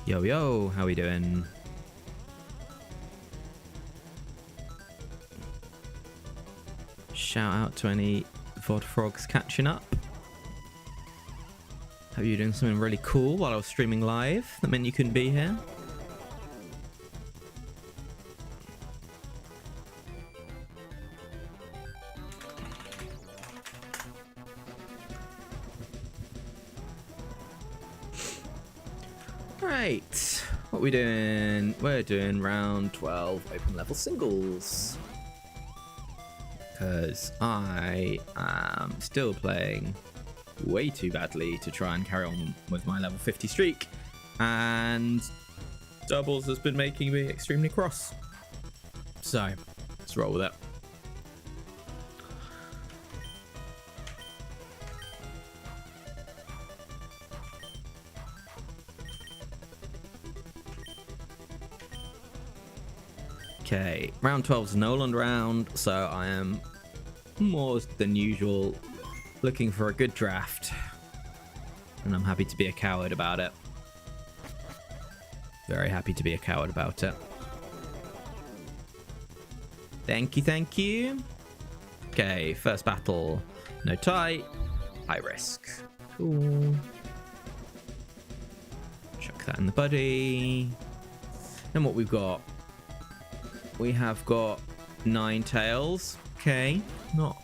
Yo, yo, how we doing? Shout out to any VOD frogs catching up. Hope you're doing something really cool while I was streaming live. That meant you couldn't be here. Right, what are we doing? We're doing round 12 open level singles. Because I am still playing way too badly to try and carry on with my level 50 streak. And doubles has been making me extremely cross. So, let's roll with it. Okay, round 12 is Noland round, so I am more than usual looking for a good draft. And I'm happy to be a coward about it. Very happy to be a coward about it. Thank you, thank you. Okay, first battle. No tie, high risk. Cool. Chuck that in the buddy. And what we've got. We have got 9 tails. Okay, not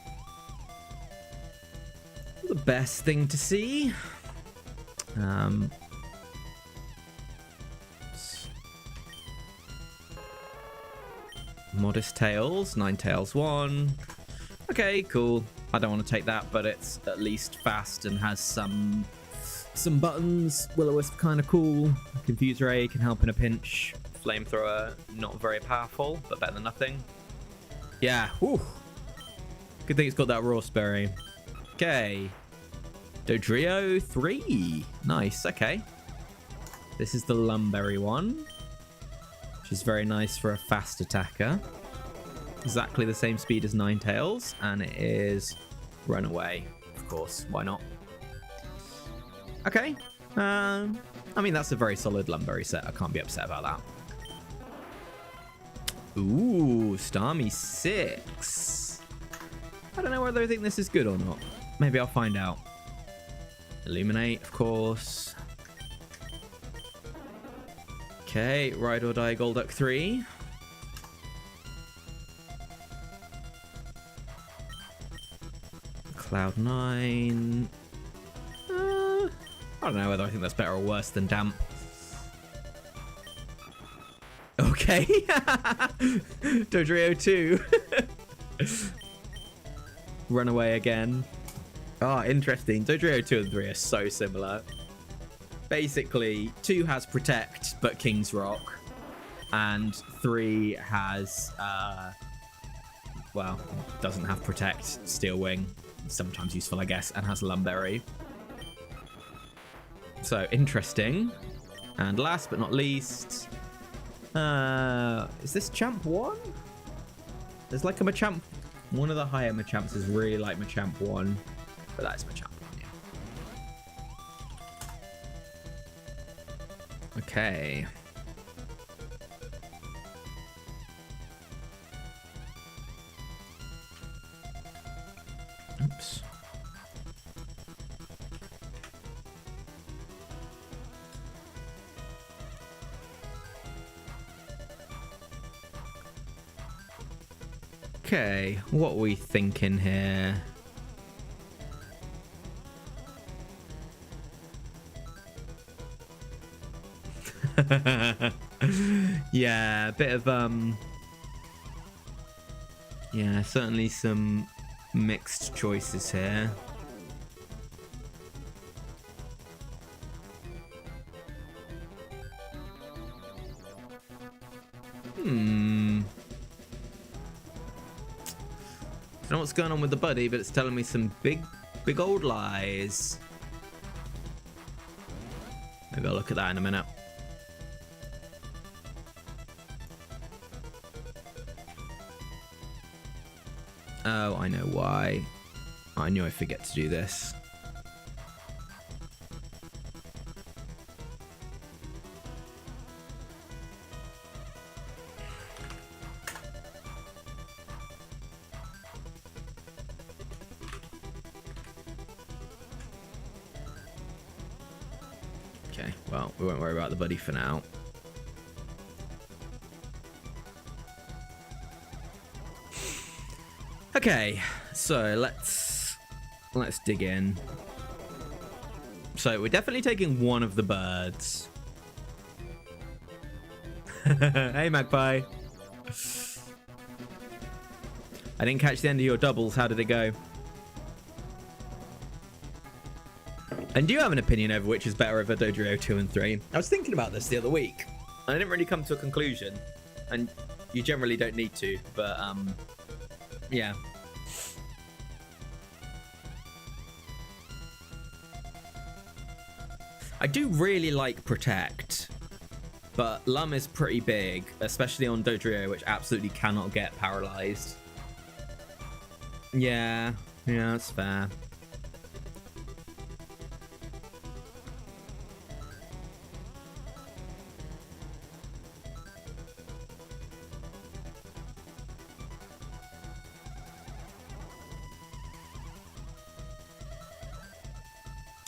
the best thing to see. Modest tails, 9 tails 1. Okay, cool. I don't want to take that, but it's at least fast and has some buttons. Will-O-Wisp kind of cool. Confuse Ray can help in a pinch. Flamethrower, not very powerful, but better than nothing. Yeah, whew. Good thing it's got that Raspberry. Okay. Dodrio 3. Nice, okay. This is the Lumberry one, which is very nice for a fast attacker. Exactly the same speed as Ninetales, and it is Runaway, of course. Why not? Okay. I mean, that's a very solid Lumberry set. I can't be upset about that. Ooh, Starmie 6. I don't know whether I think this is good or not. Maybe I'll find out. Illuminate, of course. Okay, Ride or Die Golduck 3. Cloud 9. I don't know whether I think that's better or worse than Damp. Okay. Dodrio 2. Runaway again. Oh, interesting. Dodrio 2 and 3 are so similar. Basically, 2 has Protect, but King's Rock. And 3 has, well, doesn't have Protect, Steel Wing. Sometimes useful, I guess, and has Lumberry. So, interesting. And last but not least... is this Machamp 1? There's like a Machamp. One of the higher Machamps is really like Machamp 1. But that is Machamp 1, yeah. Okay. Oops. Okay, what are we thinking here? Yeah, a bit of yeah, certainly some mixed choices here. I don't know what's going on with the buddy, but it's telling me some big old lies. Maybe I'll look at that in a minute. Oh, I know why. I knew I'd forget to do this. Okay, well, we won't worry about the buddy for now. Okay, so let's dig in. So we're definitely taking one of the birds. Hey, Magpie. I didn't catch the end of your doubles. How did it go? And do you have an opinion over which is better over Dodrio 2 and 3? I was thinking about this the other week. I didn't really come to a conclusion. And you generally don't need to, but yeah. I do really like Protect, but Lum is pretty big, especially on Dodrio, which absolutely cannot get paralyzed. Yeah, that's fair.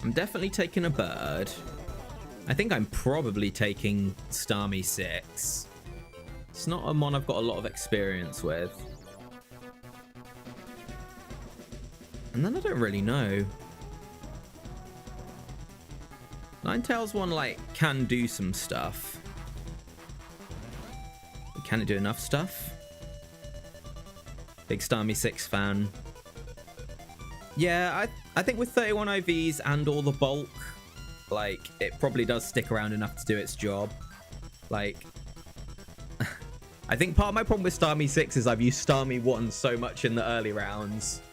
I'm definitely taking a bird. I think I'm probably taking Starmie 6. It's not a mon I've got a lot of experience with. And then I don't really know. Ninetales one, like, can do some stuff. Can it do enough stuff? Big Starmie 6 fan. Yeah, I think with 31 IVs and all the bulk, like, it probably does stick around enough to do its job. Like, I think part of my problem with Starmie 6 is I've used Starmie 1 so much in the early rounds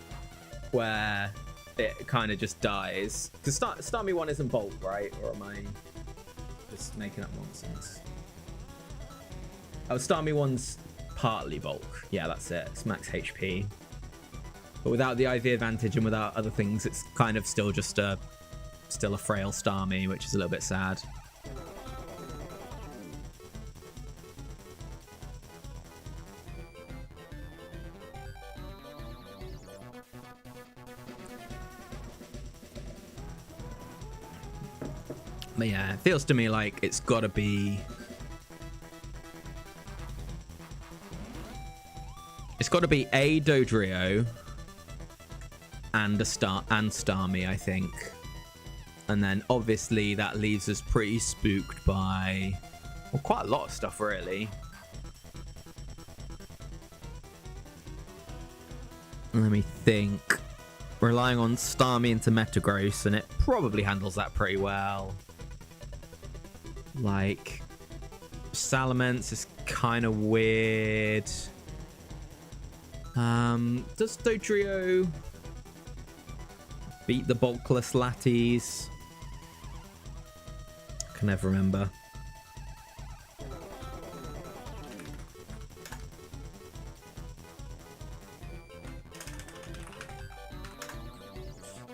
where it kind of just dies. Because Starmie 1 isn't bulk, right? Or am I just making up nonsense? Oh, Starmie 1's partly bulk. Yeah, that's it. It's max HP. But without the IV advantage and without other things, it's kind of still just a frail Starmie, which is a little bit sad. But yeah, it feels to me like it's got to be... It's got to be a Dodrio and Starmie, I think. And then obviously that leaves us pretty spooked by, well, quite a lot of stuff, really. Let me think. Relying on Starmie into Metagross, and it probably handles that pretty well. Like, Salamence is kind of weird. Does Dodrio beat the bulkless Latties? Can never remember.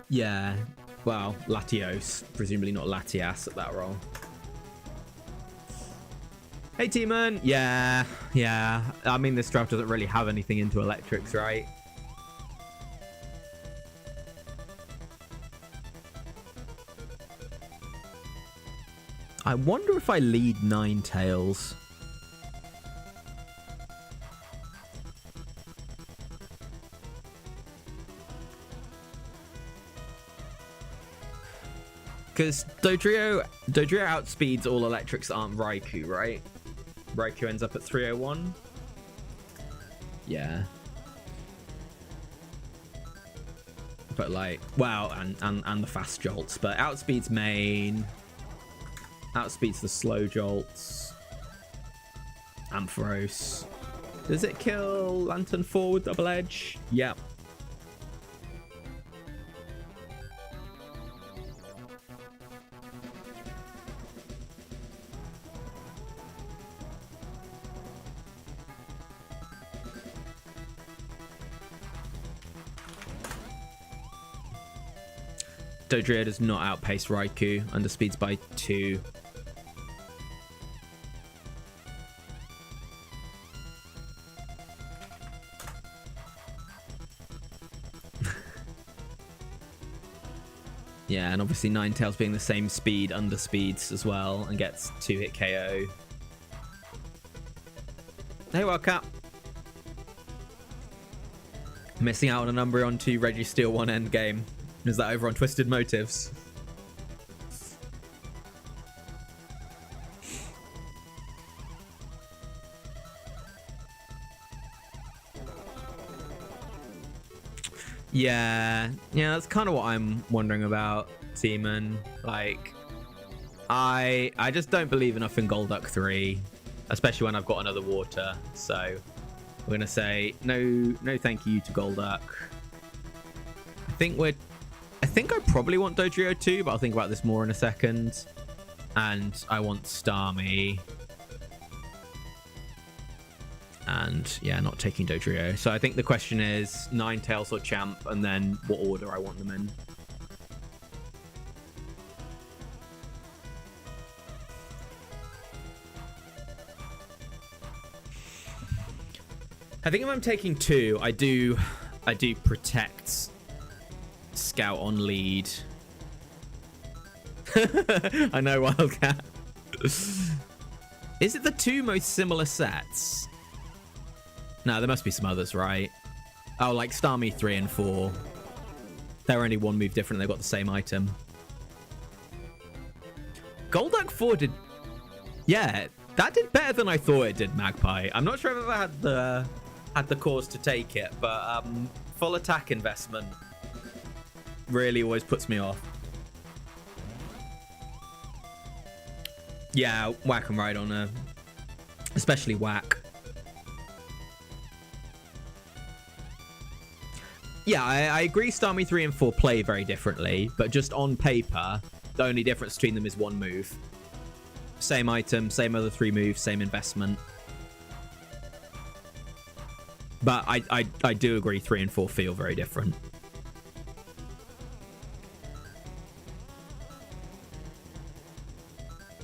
Yeah, well, Latios, presumably not Latias at that role. Hey, Timon. Yeah. I mean, this draft doesn't really have anything into electrics, right? I wonder if I lead Ninetales. Because Dodrio outspeeds all electrics that aren't Raikou, right? Raikou ends up at 301. Yeah. But like, wow, and the fast jolts. But outspeeds main. Outspeeds the slow jolts. Ampharos. Does it kill Lantern 4 with double edge? Yep. Dodrio does not outpace Raikou. Underspeeds by 2. Yeah, and obviously Ninetales being the same speed, underspeeds as well, and gets 2-hit KO. Hey, Wildcat. Missing out on a Umbreon 2 Registeel 1 end game. Is that over on Twisted Motives? Yeah, that's kind of what I'm wondering about, Seaman. Like, I just don't believe enough in Golduck 3, especially when I've got another water. So we're gonna say no thank you to Golduck. I think I probably want Dodrio 2, but I'll think about this more in a second. And I want Starmie. And yeah, not taking Dodrio. So I think the question is Ninetales or Champ, and then what order I want them in. I think if I'm taking 2, I do protect Scout on lead. I know, Wildcat. Is it the 2 most similar sets? No, there must be some others, right? Oh, like Starmie 3 and 4. They're only 1 move different. They've got the same item. Golduck 4 did... Yeah, that did better than I thought it did, Magpie. I'm not sure if I've ever had the cause to take it, but full attack investment really always puts me off. Yeah, whack and ride on her. Especially whack. Yeah, I agree Starmie 3 and 4 play very differently, but just on paper, the only difference between them is 1 move. Same item, same other 3 moves, same investment. But I do agree 3 and 4 feel very different.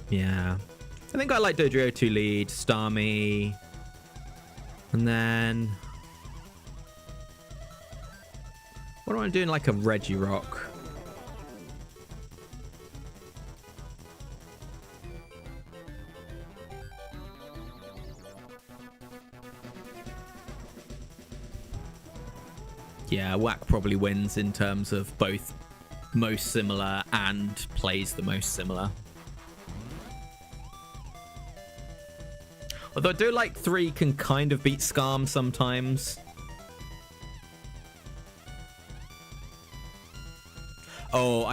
Yeah. I think I like Dodrio 2 lead, Starmie, and then... What am I doing? Like a Regirock. Yeah, Whack probably wins in terms of both most similar and plays the most similar. Although I do like 3 can kind of beat Skarm sometimes. Oh,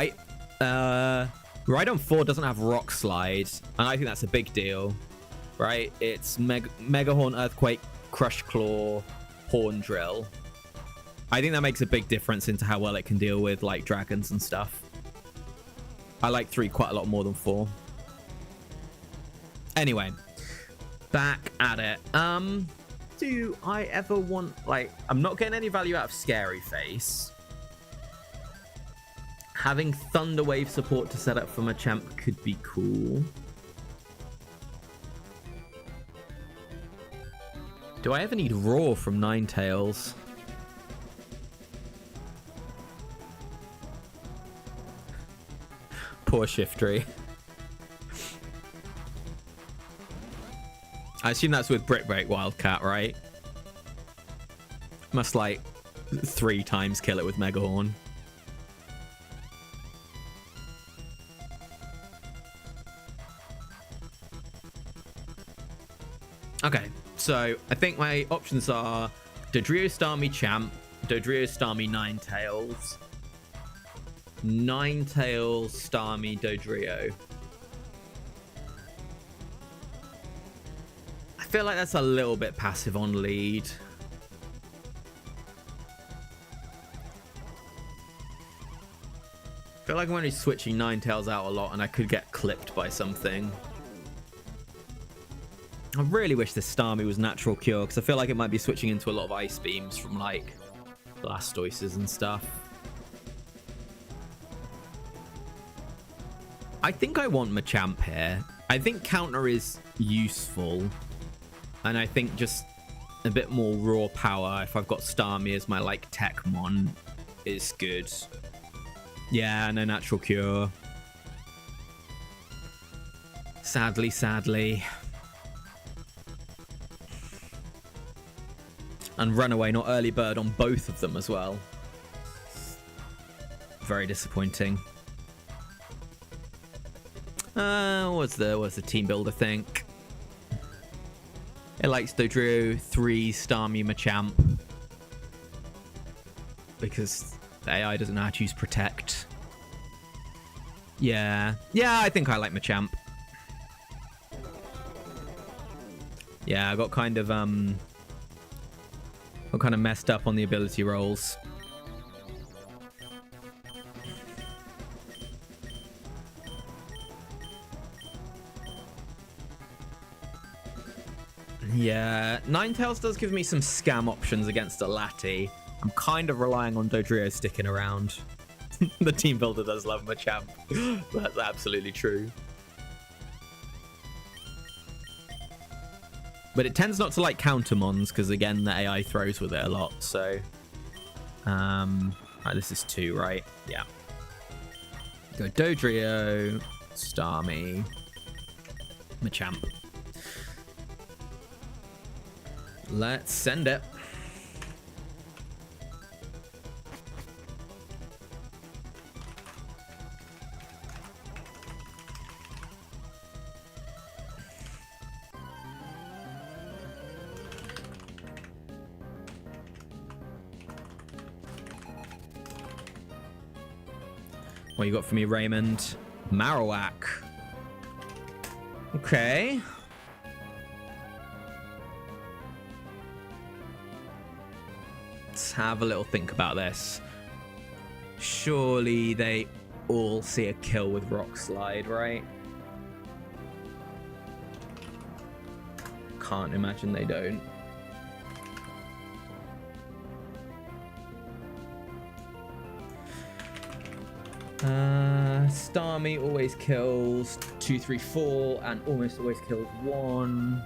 Rhydon 4 doesn't have Rock Slide, and I think that's a big deal, right? It's Mega Horn, Earthquake, Crush Claw, Horn Drill. I think that makes a big difference into how well it can deal with like dragons and stuff. I like 3 quite a lot more than 4. Anyway, back at it. Do I ever want, like, I'm not getting any value out of Scary Face. Having Thunder Wave support to set up for my champ could be cool. Do I ever need Roar from Ninetales? Poor Shiftry. I assume that's with Brick Break Wildcat, right? Must like 3 times kill it with Mega Horn. Okay, so I think my options are Dodrio Starmie Champ, Dodrio Starmie Ninetales, Ninetales Starmie Dodrio. I feel like that's a little bit passive on lead. I feel like I'm only switching Ninetales out a lot and I could get clipped by something. I really wish this Starmie was Natural Cure, because I feel like it might be switching into a lot of Ice Beams from, like, Blastoises and stuff. I think I want Machamp here. I think Counter is useful. And I think just a bit more raw power, if I've got Starmie as my, like, Techmon, is good. Yeah, no natural cure. Sadly, sadly. And runaway, not early bird on both of them as well. Very disappointing. What's the team builder think? It likes Dodrio 3 Starmie Machamp. Because the AI doesn't know how to use Protect. Yeah. Yeah, I think I like Machamp. Yeah, I got kind of messed up on the ability rolls. Yeah, Ninetales does give me some scam options against a Lati. I'm kind of relying on Dodrio sticking around. The team builder does love Machamp. That's absolutely true. But it tends not to like countermons because, again, the AI throws with it a lot. So, right, this is 2, right? Yeah. Go Dodrio, Starmie, Machamp. Let's send it. What you got for me, Raymond? Marowak. Okay. Let's have a little think about this. Surely they all see a kill with Rock Slide, right? Can't imagine they don't. Starmie always kills 2, 3, 4 and almost always kills 1.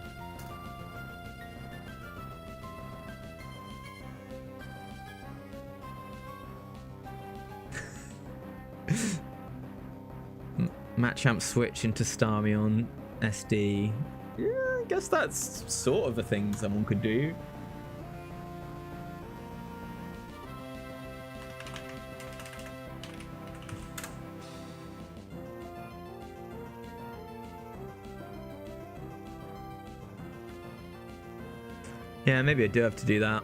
Machamp switch into Starmie on SD. Yeah, I guess that's sort of a thing someone could do. Yeah, maybe I do have to do that.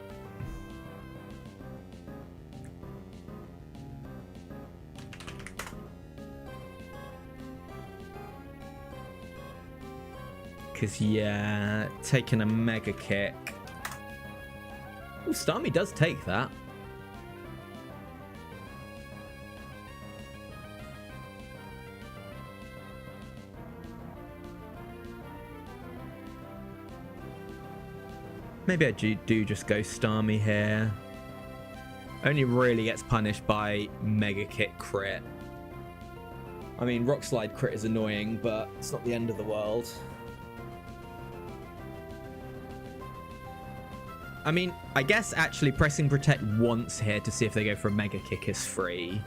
Because, yeah, taking a Mega Kick. Ooh, Starmie does take that. Maybe I do just go Starmie here. Only really gets punished by Mega Kick crit. I mean, Rock Slide crit is annoying, but it's not the end of the world. I mean, I guess actually pressing Protect once here to see if they go for a Mega Kick is free.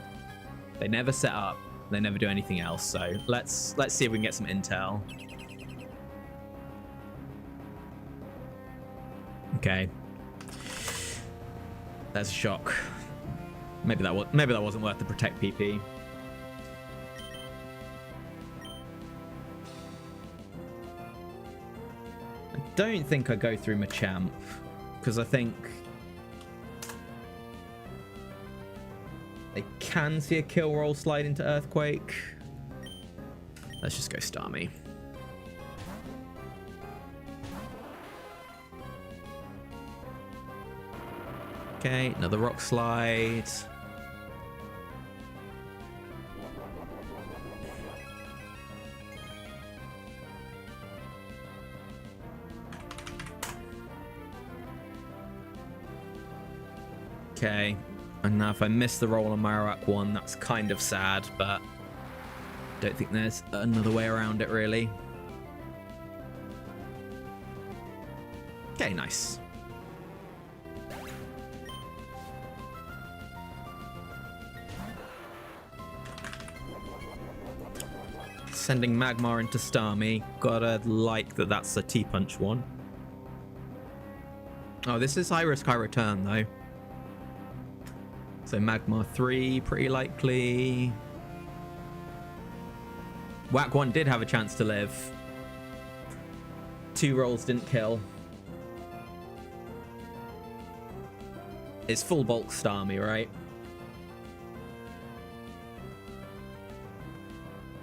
They never set up. They never do anything else, so let's see if we can get some intel. Okay. That's a shock. Maybe that wasn't worth the Protect PP. I don't think I go through Machamp because I think they can see a kill roll slide into Earthquake. Let's just go Starmie. Okay, another Rock Slide. Okay, and now if I miss the roll on Marowak 1, that's kind of sad, but don't think there's another way around it, really. Okay, nice. Sending Magmar into Starmie. Gotta like that that's a T-Punch one. Oh, this is high risk, high return, though. So Magmar 3, pretty likely. Whack 1 did have a chance to live. 2 rolls didn't kill. It's full bulk Starmie, right?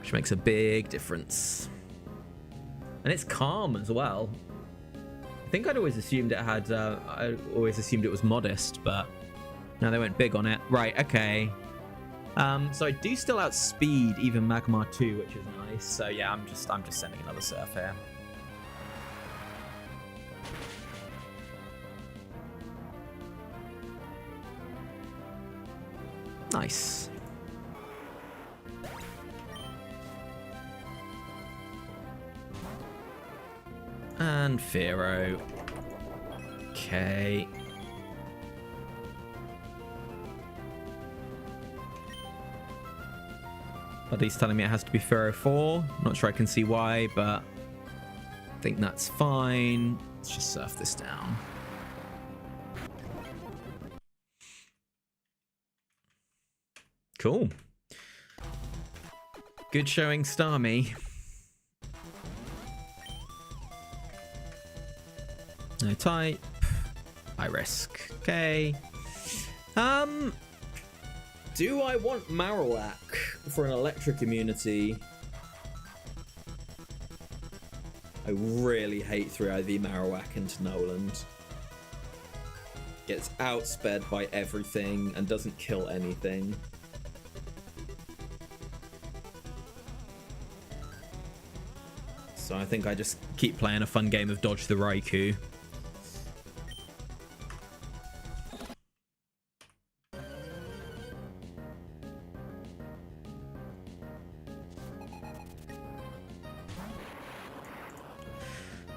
Which makes a big difference. And it's calm as well. I think I'd always assumed it had... I always assumed it was modest, but... now they went big on it. Right, okay. So I do still outspeed even Magmar 2, which is nice. So yeah, I'm just sending another Surf here. Nice. And Fearow. Okay. But he's telling me it has to be Fearow 4. Not sure I can see why, but I think that's fine. Let's just surf this down. Cool. Good showing, Starmie. No type. High risk. Okay. Do I want Marowak for an electric immunity? I really hate 3IV Marowak into Noland. Gets outsped by everything and doesn't kill anything. So I think I just keep playing a fun game of Dodge the Raikou.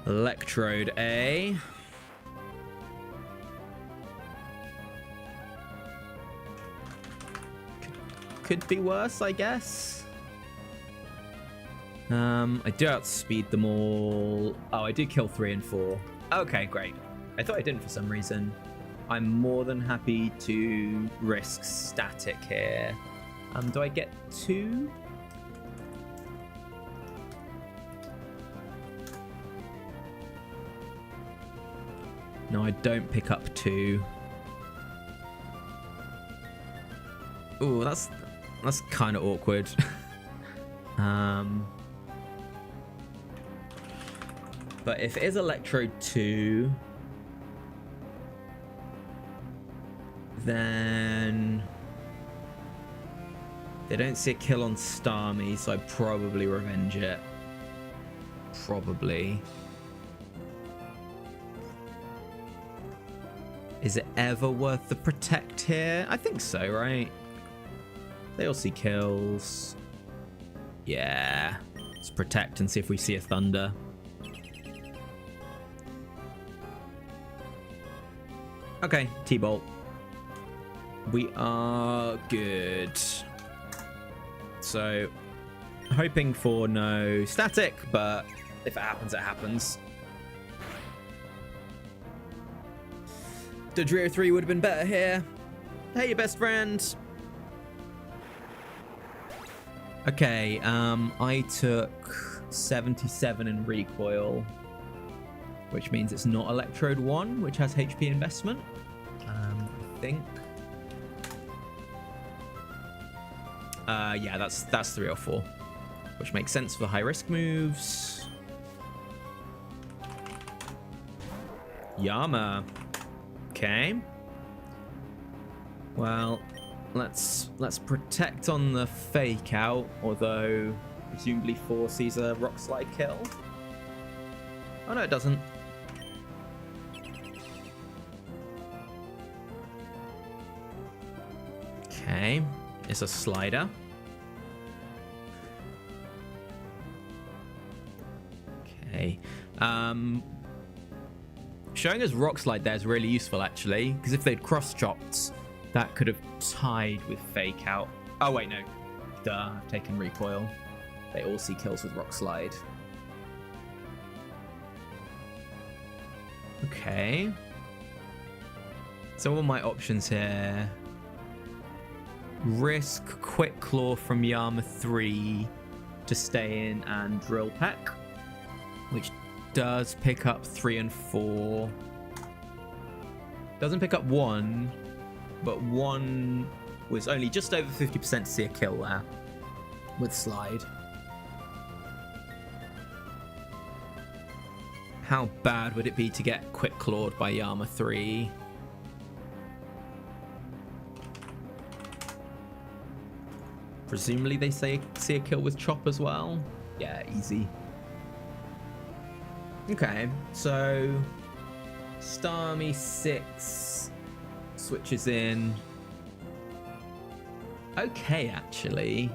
Electrode A. Could be worse, I guess. I do outspeed them all. Oh, I do kill 3 and 4. Okay, great. I thought I didn't for some reason. I'm more than happy to risk static here. Do I get 2? No, I don't pick up 2. Ooh, that's kind of awkward. But if it is Electrode 2, then they don't see a kill on Starmie, so I'd probably revenge it. Probably. Is it ever worth the protect here? I think so, right? They all see kills. Yeah. Let's protect and see if we see a Thunder. Okay, T-Bolt. We are good. So, hoping for no static, but if it happens, it happens. Dodrio 3 would have been better here. Hey, your best friend. Okay, I took 77 in recoil, which means it's not Electrode 1, which has HP investment. I think. Yeah, that's 3 or 4, which makes sense for high risk moves. Yama. Okay. Well, let's protect on the fake out, although presumably 4 sees a rock slide kill. Oh no, it doesn't. Okay, it's a slider. Okay. Showing us rock slide there is really useful actually, because if they'd cross chopped, that could have tied with fake out. Oh wait, no. Duh, I've taken recoil. They all see kills with Rock Slide. Okay. So all my options here. Risk Quick Claw from Yama 3 to stay in and Drill Peck, which does pick up 3 and 4. Doesn't pick up 1, but 1 was only just over 50% to see a kill there with Slide. How bad would it be to get Quick Clawed by Yama 3? Presumably they see a kill with Chop as well. Yeah, easy. Okay, so Starmie 6 switches in. Okay, actually.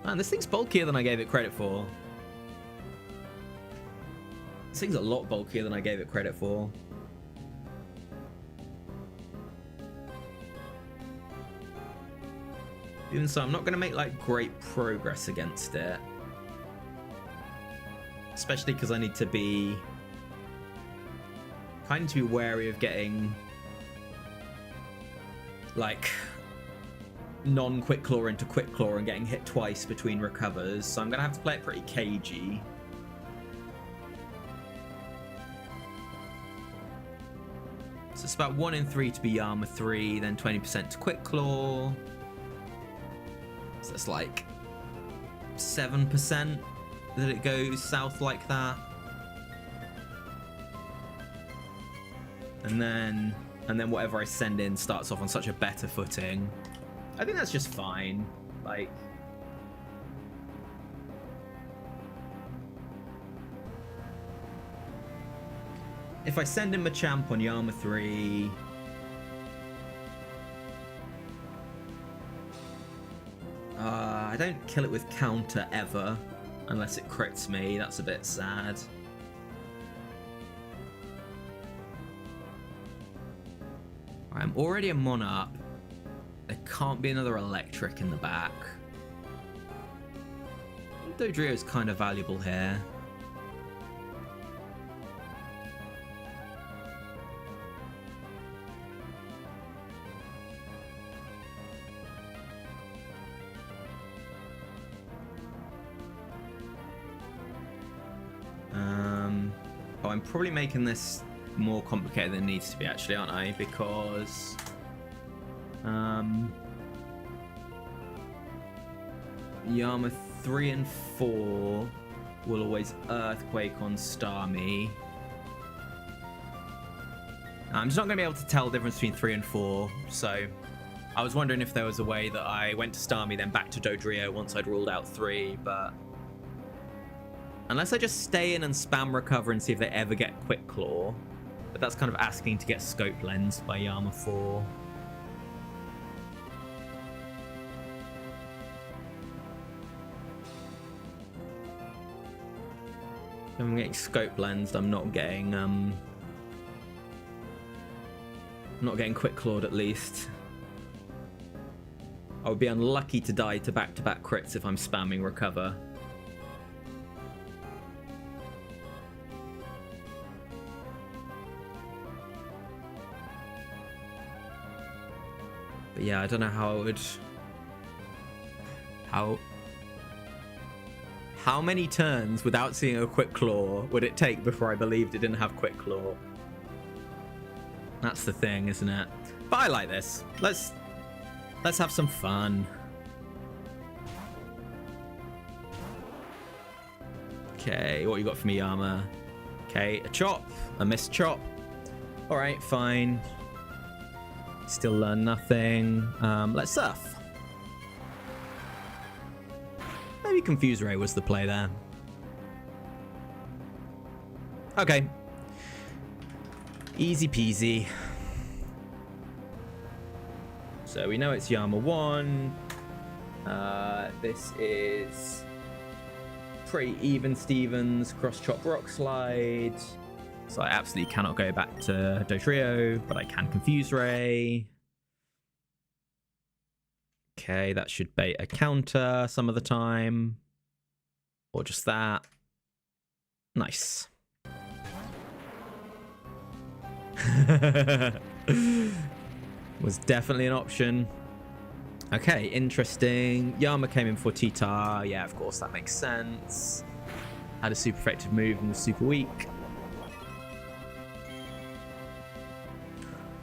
Man, this thing's bulkier than I gave it credit for. This thing's a lot bulkier than I gave it credit for. Even so, I'm not going to make like great progress against it. Especially because I need to be wary of getting like non-Quick Claw into Quick Claw and getting hit twice between recovers. So I'm going to have to play it pretty cagey. So it's about 1 in 3 to be Yama 3, then 20% to Quick Claw. So it's like 7% that it goes south like that. And then whatever I send in starts off on such a better footing. I think that's just fine. Like, if I send in Machamp on Yama 3, I don't kill it with counter ever, unless it crits me. That's a bit sad. I'm already a Mon up. There can't be another Electric in the back. Dodrio's kind of valuable here. Oh, I'm probably making this more complicated than it needs to be, actually, aren't I? Because Yama 3 and 4 will always Earthquake on Starmie. I'm just not going to be able to tell the difference between 3 and 4, so I was wondering if there was a way that I went to Starmie, then back to Dodrio once I'd ruled out 3, but unless I just stay in and spam recover and see if they ever get Quick Claw. But that's kind of asking to get Scope Lens by Yama 4. If I'm getting Scope Lensed, I'm not getting Quick Clawed at least. I would be unlucky to die to back-to-back crits if I'm spamming recover. But yeah, I don't know how it would... How many turns without seeing a Quick Claw would it take before I believed it didn't have Quick Claw? That's the thing, isn't it? But I like this. Let's have some fun. Okay, what you got for me, Yama? Okay, a Chop, a missed Chop. All right, fine. Still learn nothing. Let's Surf. Maybe Confuse Ray was the play there. Okay. Easy peasy. So we know it's Yama 1. This is pretty even Stevens, cross chop rock slide. So I absolutely cannot go back to Dodrio, but I can Confuse Ray. Okay, that should bait a counter some of the time. Or just that. Nice. Was definitely an option. Okay, interesting. Yama came in for Titar. Yeah, of course, that makes sense. Had a super effective move and was super weak.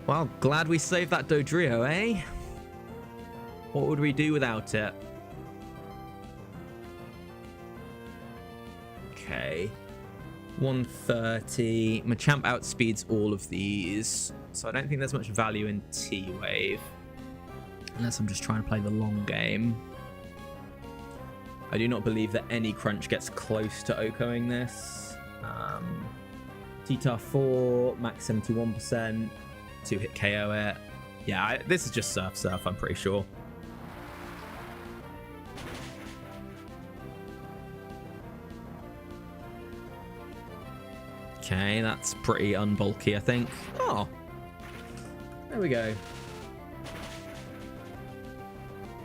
Well, glad we saved that Dodrio, eh? What would we do without it? Okay. 130. Machamp outspeeds all of these. So I don't think there's much value in T-Wave. Unless I'm just trying to play the long game. I do not believe that any crunch gets close to OHKOing this. Titar 4, max 71%. 2-hit KO it. Yeah, this is just Surf, I'm pretty sure. Okay, that's pretty unbulky, I think. Oh, there we go.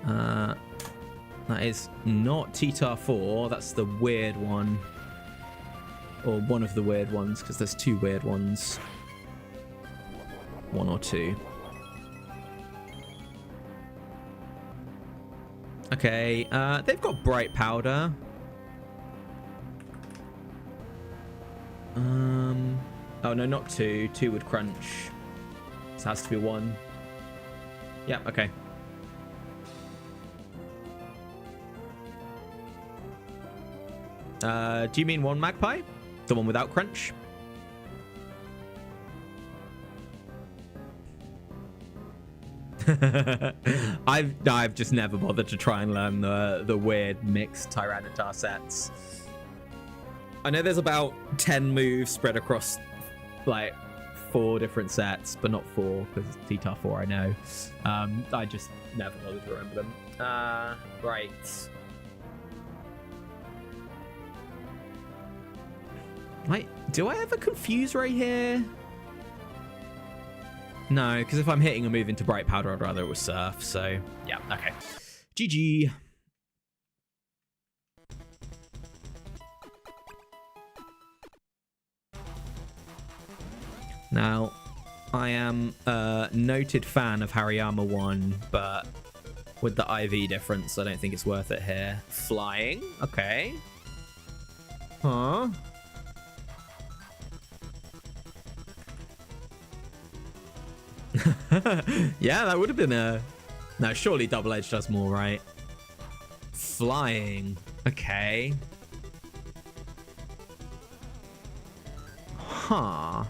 That is not Titar 4. That's the weird one. Or one of the weird ones, because there's two weird ones. One or two. Okay, they've got Bright Powder. Oh no, not two. Two would crunch. This has to be one. Yeah, okay. Do you mean one Magpie? The one without crunch? I've just never bothered to try and learn the weird mixed Tyranitar sets. I know there's about 10 moves spread across like 4 different sets, but not 4 because it's Titar 4 I know. I just never bothered to remember them. Right. Wait, do I ever confuse right here? No, because if I'm hitting a move into Bright Powder, I'd rather it was Surf. So, yeah, okay. GG. Now, I am a noted fan of Hariyama 1, but with the IV difference, I don't think it's worth it here. Flying? Okay. Huh? Yeah, that would have been a... No, surely Double Edge does more, right? Flying. Okay. Huh.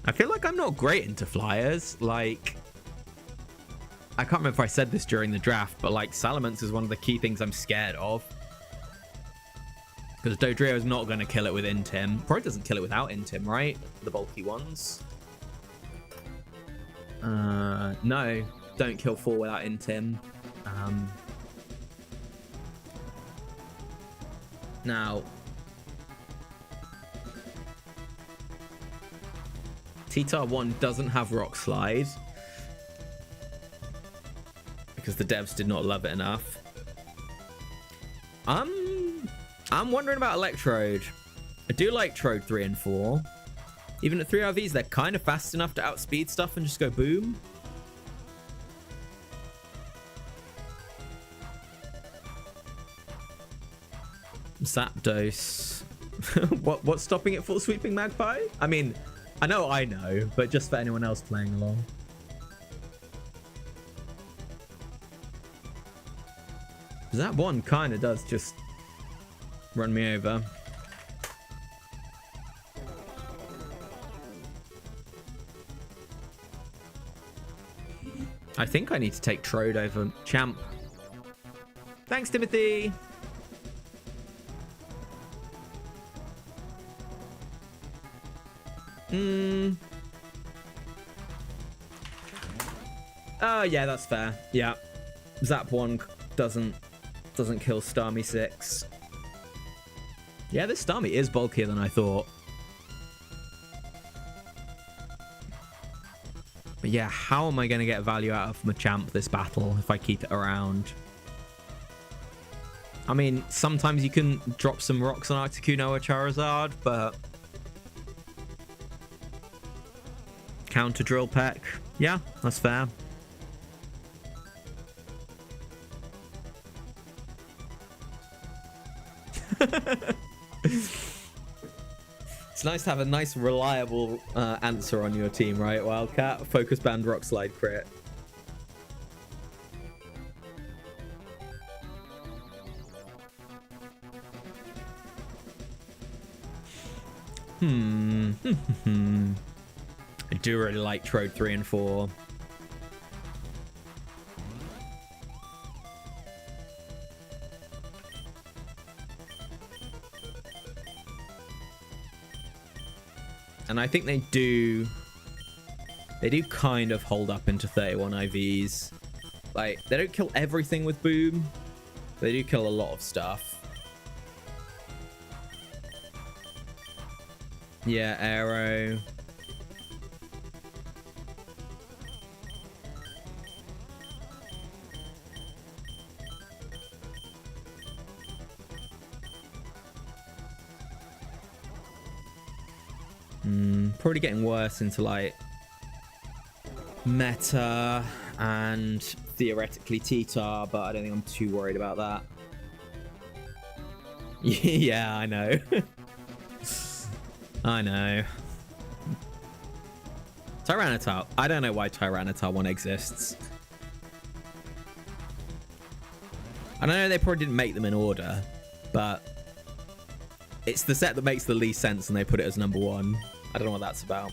I feel like I'm not great into flyers. Like, I can't remember if I said this during the draft, but like Salamence is one of the key things I'm scared of. Because Dodrio is not going to kill it with Intim. Probably doesn't kill it without Intim, right? The bulky ones. No, don't kill 4 without Intim. Now, Titar 1 doesn't have Rock Slide because the devs did not love it enough. I'm wondering about Electrode. I do like Trode 3 and 4. Even at 3 RVs, they're kind of fast enough to outspeed stuff and just go boom. Zapdos. What's stopping it full sweeping Magpie? I mean, I know, but just for anyone else playing along. That one kind of does just run me over. I think I need to take Trode over Champ. Thanks, Timothy. Oh, yeah, that's fair. Yeah. Zap 1 doesn't kill Starmie 6. Yeah, this Starmie is bulkier than I thought. But yeah, how am I going to get value out of Machamp this battle if I keep it around? I mean, sometimes you can drop some rocks on Articuno or Charizard, but... Counter Drill Peck. Yeah, that's fair. It's nice to have a nice, reliable answer on your team, right, Wildcat? Focus Band Rock Slide crit. I do really like Trode 3 and 4. And I think they do kind of hold up into 31 IVs. Like, they don't kill everything with Boom. They do kill a lot of stuff. Yeah, Arrow. Probably getting worse into like Meta and theoretically T-Tar, but I don't think I'm too worried about that. Yeah, I know. I know. Tyranitar. I don't know why Tyranitar 1 exists. I know they probably didn't make them in order, but it's the set that makes the least sense and they put it as number 1. I don't know what that's about.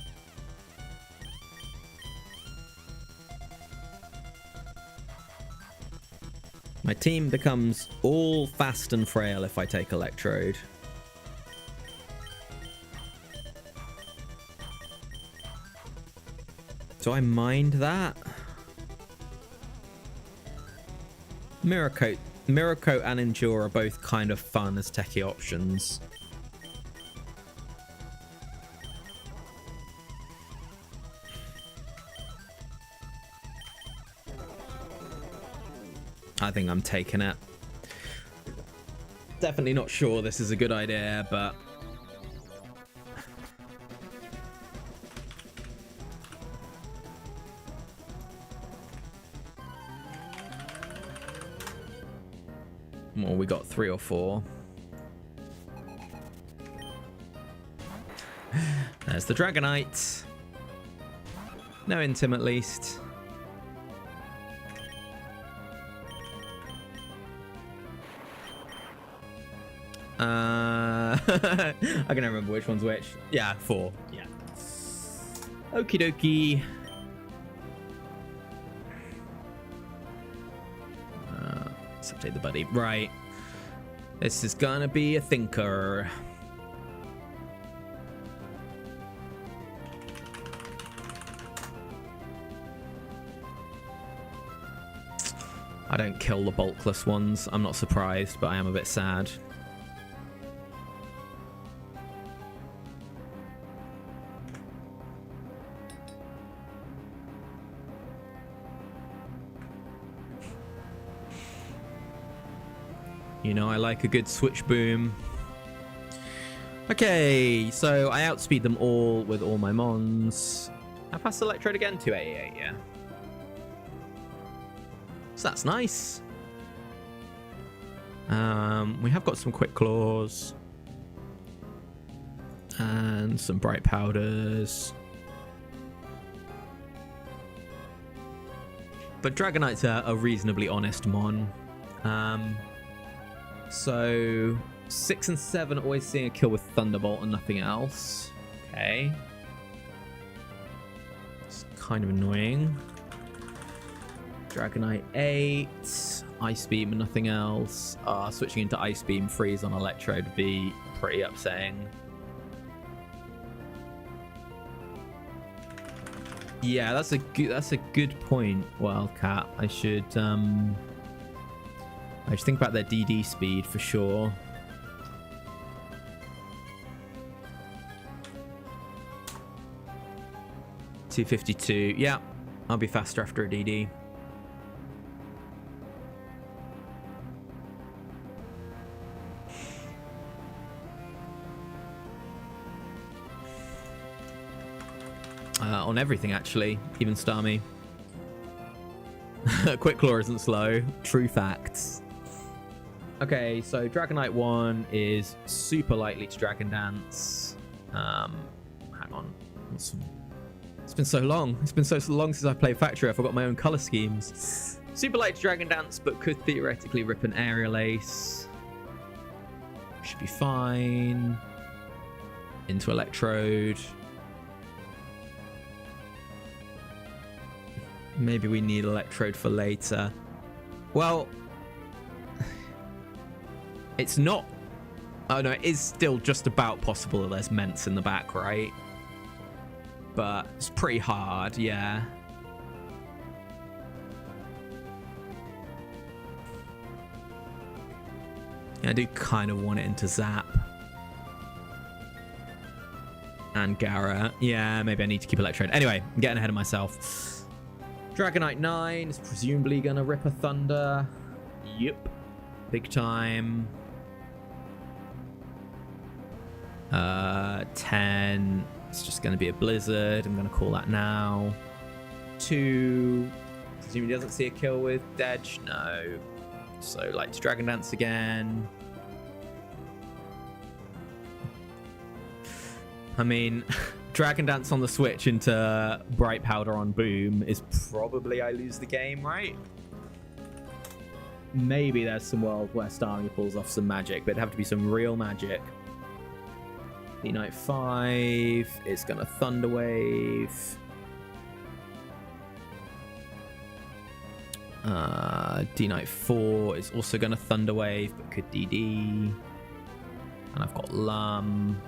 My team becomes all fast and frail if I take Electrode. Do I mind that? Mirror Coat and Endure are both kind of fun as techie options. I think I'm taking it. Definitely not sure this is a good idea, but... Well, we got 3 or 4. There's the Dragonite. No Intim at least. I can remember which one's which. Yeah, 4. Yeah. Okie dokie. Let's update the buddy. Right. This is gonna be a thinker. I don't kill the bulkless ones. I'm not surprised, but I am a bit sad. You know, I like a good switch boom. Okay, so I outspeed them all with all my mons. I passed Electrode again, 288, yeah. So that's nice. We have got some quick claws. And some bright powders. But Dragonite's a reasonably honest mon. So 6 and 7 always seeing a kill with Thunderbolt and nothing else. Okay. It's kind of annoying. Dragonite 8. Ice Beam and nothing else. Switching into Ice Beam Freeze on Electrode would be pretty upsetting. Yeah, that's a good point, Wildcat. I should think about their DD speed for sure. $252. Yeah, I'll be faster after a DD. On everything, actually. Even Starmie. Quick Claw isn't slow. True facts. Okay, so Dragonite 1 is super likely to Dragon Dance. Hang on. It's been so long. It's been so long since I played Factory. I forgot my own color schemes. Super likely to Dragon Dance, but could theoretically rip an Aerial Ace. Should be fine. Into Electrode. Maybe we need Electrode for later. Well, it's not... Oh, no, it is still just about possible that there's Ments in the back, right? But it's pretty hard, yeah. Yeah, I do kind of want it into Zap. And Gara. Yeah, maybe I need to keep Electrode. Anyway, I'm getting ahead of myself. Dragonite 9 is presumably going to rip a Thunder. Yep. Big time. 10. It's just going to be a Blizzard. I'm going to call that now. 2. Presumably doesn't see a kill with Dedge. No. So, like, to Dragon Dance again. I mean... Dragon Dance on the Switch into Bright Powder on Boom is probably I lose the game, right? Maybe there's some world where Starmie pulls off some magic, but it'd have to be some real magic. D-Knight 5 is going to Thunder Wave. D-Knight 4 is also going to Thunder Wave, but could DD. And I've got Lum.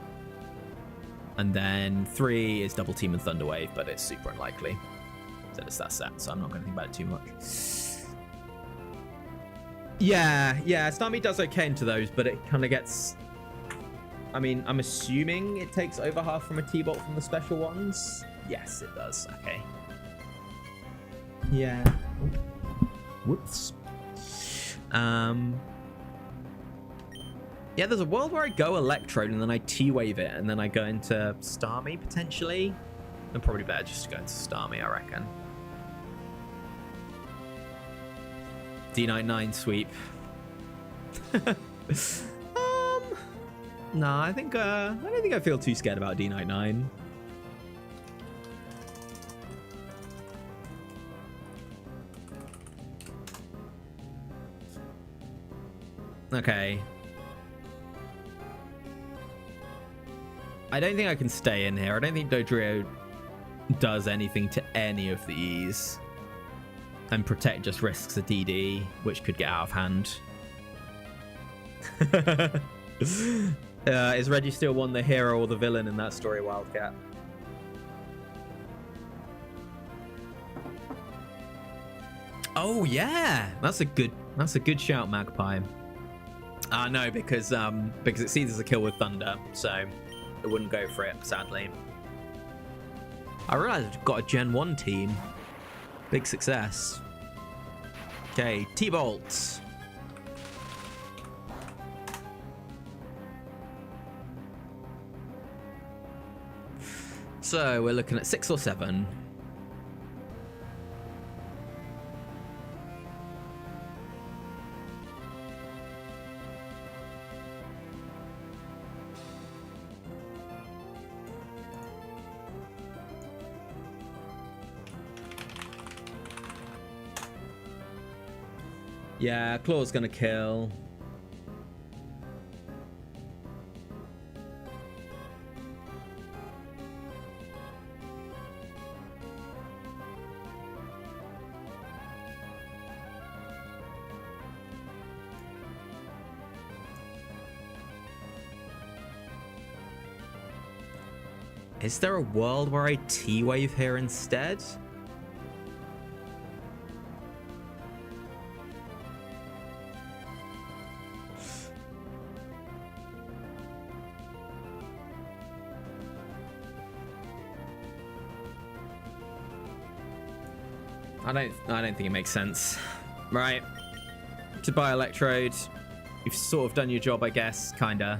And then 3 is Double Team and Thunder Wave, but it's super unlikely that it's that set, so I'm not going to think about it too much. Yeah, Starmie does okay into those, but it kind of gets... I mean, I'm assuming it takes over half from a T-Bolt from the special ones. Yes, it does. Okay. Yeah. Whoops. Yeah, there's a world where I go Electrode and then I T-Wave it and then I go into Starmie, potentially. And probably better just to go into Starmie, I reckon. D-Knight 9 sweep. No, I think I don't think I feel too scared about D-Knight 9. Okay. I don't think I can stay in here. I don't think Dodrio does anything to any of these. And Protect just risks a DD, which could get out of hand. Is Registeel 1 the hero or the villain in that story, Wildcat? Oh yeah, that's a good shout, Magpie. No, because it sees as a kill with Thunder, so it wouldn't go for it, sadly. I realized I've got a Gen 1 team. Big success. Okay, T-Bolt. So we're looking at 6 or 7. Yeah, Claw's gonna kill. Is there a world where I T-Wave here instead? I don't think it makes sense. Right. To buy Electrode. You've sort of done your job, I guess, kinda.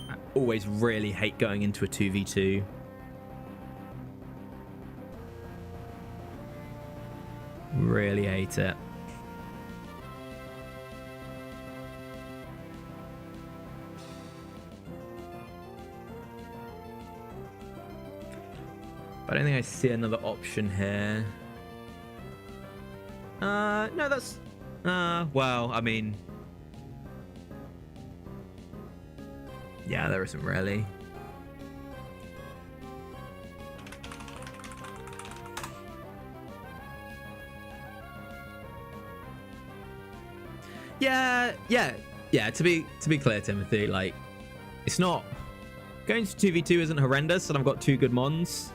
I always really hate going into a 2v2. Really hate it. I don't think I see another option here. No, that's... well, I mean... Yeah, there isn't really. Yeah, to be clear, Timothy, like, it's not... Going to 2v2 isn't horrendous, and I've got 2 good mons.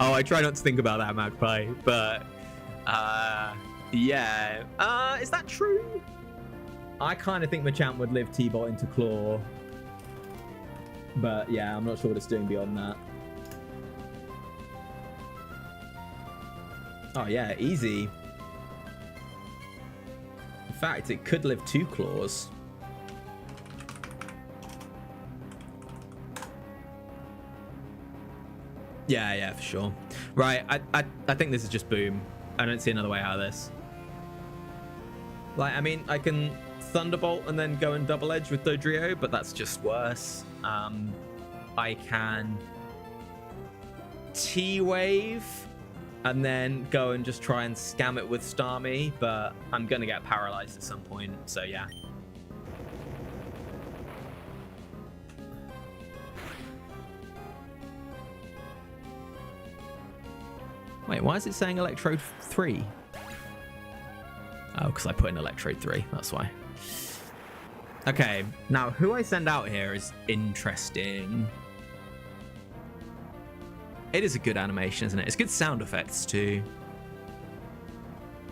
Oh, I try not to think about that, Magpie, but yeah. Is that true? I kind of think Machamp would live T-Bot into Claw, but yeah, I'm not sure what it's doing beyond that. Oh yeah, easy. In fact, it could live 2 Claws. Yeah, for sure. Right, I think this is just boom. I don't see another way out of this. Like, I mean, I can Thunderbolt and then go and double edge with Dodrio, but that's just worse. I can T-Wave and then go and just try and scam it with Starmie, but I'm going to get paralyzed at some point, so yeah. Wait, why is it saying Electrode 3? Oh, because I put in Electrode 3, that's why. Okay, now who I send out here is interesting. It is a good animation, isn't it? It's good sound effects too.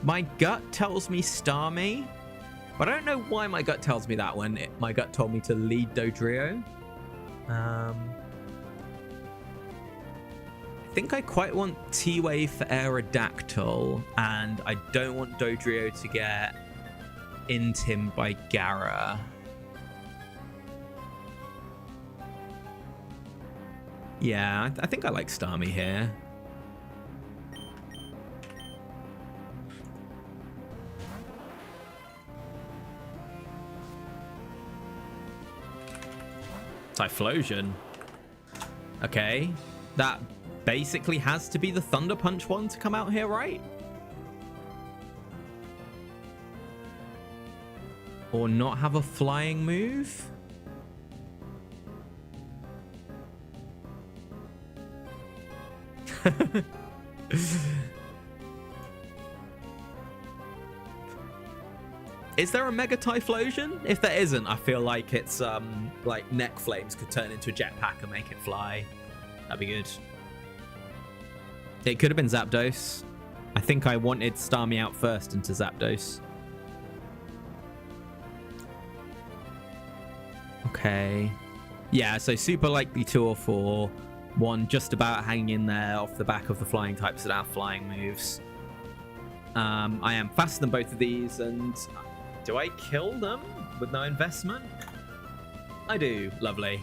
My gut tells me Starmie, but I don't know why my gut tells me that when my gut told me to lead Dodrio. I think I quite want T-Wave for Aerodactyl, and I don't want Dodrio to get intimed by Gara. Yeah, I think I like Starmie here. Typhlosion. Okay, that basically has to be the Thunder Punch one to come out here, right? Or not have a flying move? Is there a Mega Typhlosion? If there isn't, I feel like it's like Neck Flames could turn into a jetpack and make it fly. That'd be good. It could have been Zapdos. I think I wanted Starmie out first into Zapdos. Okay. Yeah, so super likely 2 or 4. 1 just about hanging in there off the back of the flying types that have flying moves. I am faster than both of these, and do I kill them with no investment? I do. Lovely.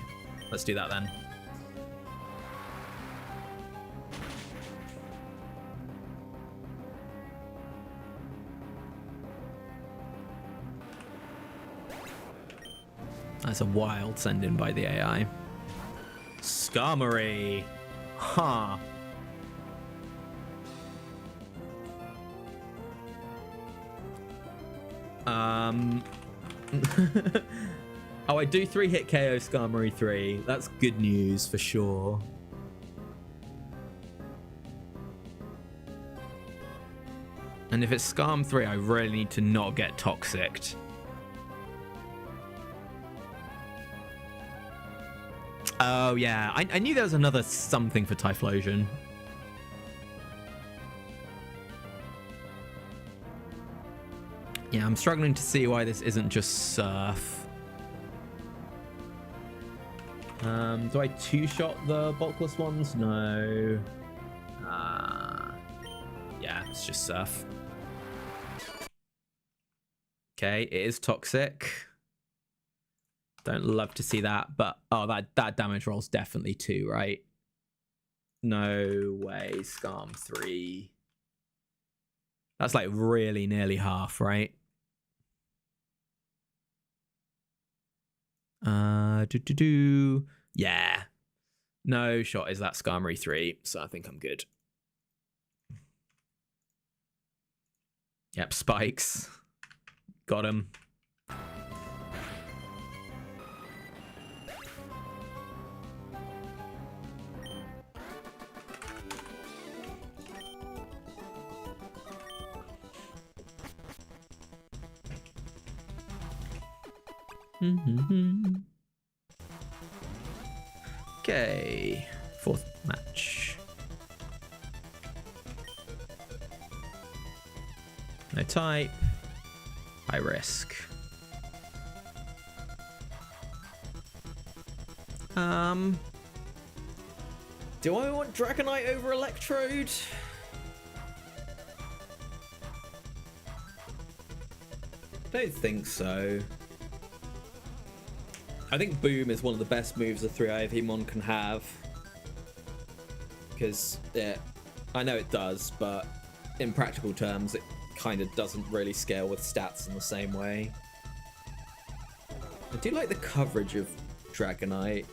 Let's do that then. That's a wild send-in by the AI. Skarmory. Huh. Oh, I do 3-hit KO Skarmory 3. That's good news for sure. And if it's Skarm 3, I really need to not get toxicked. Oh, yeah. I knew there was another something for Typhlosion. Yeah, I'm struggling to see why this isn't just Surf. Do I two-shot the bulkless ones? No. Yeah, it's just surf. Okay, it is toxic. Don't love to see that, but oh, that damage roll's definitely 2, right? No way, Scarm 3. That's like really nearly half, right? Yeah. No shot is that Skarmory 3, so I think I'm good. Yep, spikes. Got him. Okay, 4th match. No type. High risk. Do I want Dragonite over Electrode? Don't think so. I think Boom is one of the best moves a 3-eye Pokemon can have. Because, yeah, I know it does, but in practical terms, it kind of doesn't really scale with stats in the same way. I do like the coverage of Dragonite.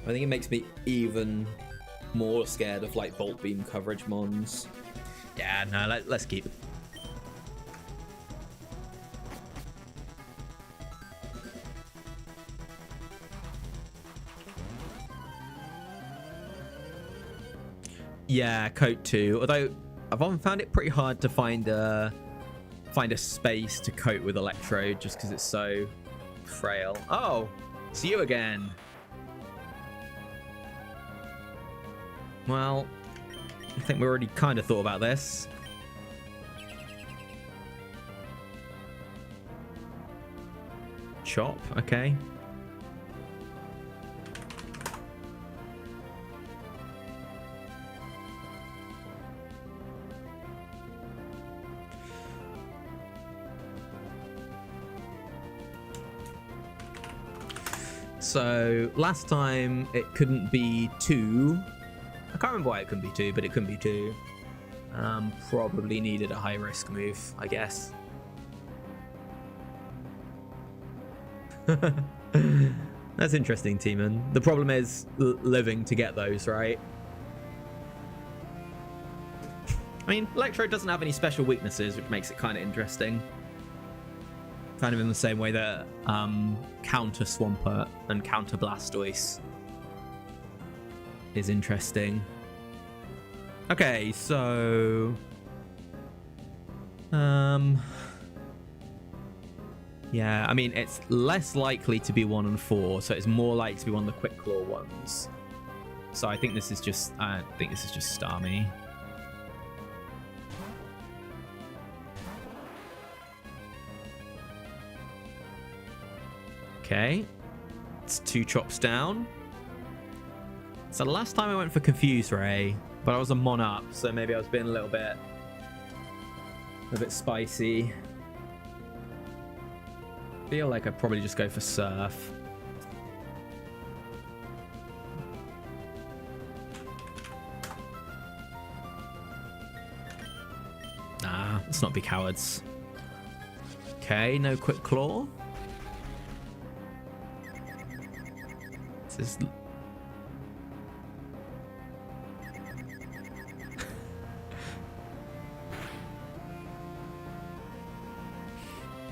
I think it makes me even more scared of like Volt Beam coverage mons. Yeah, no, let's keep it. Yeah, Coat 2. Although I've often found it pretty hard to find a space to coat with Electrode just because it's so frail. Oh, it's you again. Well, I think we already kind of thought about this. Chop, okay. So last time it couldn't be 2. I can't remember why it couldn't be 2, but it couldn't be 2. Probably needed a high risk move, I guess. That's interesting, Teeman. The problem is living to get those, right? I mean, Electrode doesn't have any special weaknesses, which makes it kind of interesting. Kind of in the same way that Counter Swampert and Counter Blastoise is interesting. Okay, so yeah, I mean it's less likely to be 1 and 4, so it's more likely to be one of the Quick Claw ones. So I think this is just Starmie. Okay, it's 2 chops down. So last time I went for Confuse Ray, but I was a Mon up, so maybe I was being a bit spicy. Feel like I'd probably just go for Surf. Nah, let's not be cowards. Okay, no Quick Claw. This is...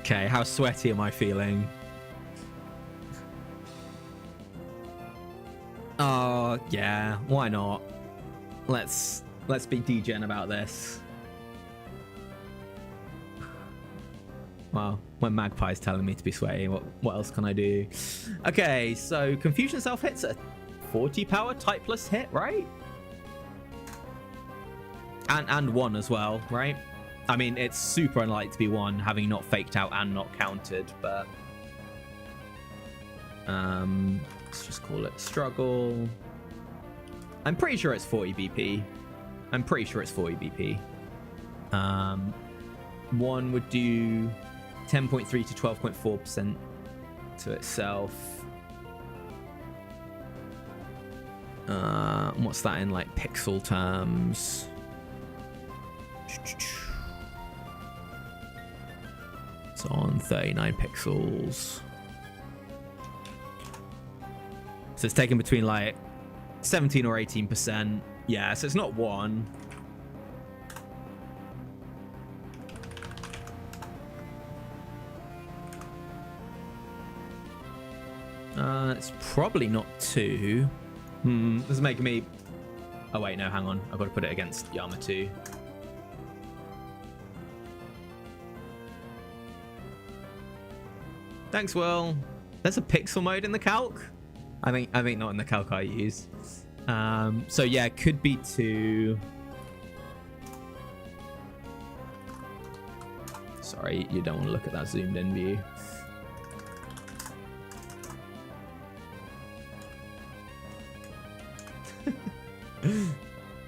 Okay, how sweaty am I feeling? Oh, yeah, why not? Let's be degen about this. Well, when Magpie's telling me to be sweaty, what else can I do? Okay, so Confusion Self hits a 40 power typeless hit, right? And 1 as well, right? I mean, it's super unlikely to be 1, having not faked out and not countered, but... Let's just call it struggle. I'm pretty sure it's 40 BP. I'm pretty sure it's 40 BP. One would do 10.3 to 12.4% to itself. What's that in like pixel terms? It's on 39 pixels. So it's taken between like 17 or 18%. Yeah, so it's not one. It's probably not two. This is making me... Oh, wait, no, hang on. I've got to put it against Yama 2. Thanks, Will. There's a pixel mode in the calc? I think not in the calc I use. So, yeah, it could be two. Sorry, you don't want to look at that zoomed in view.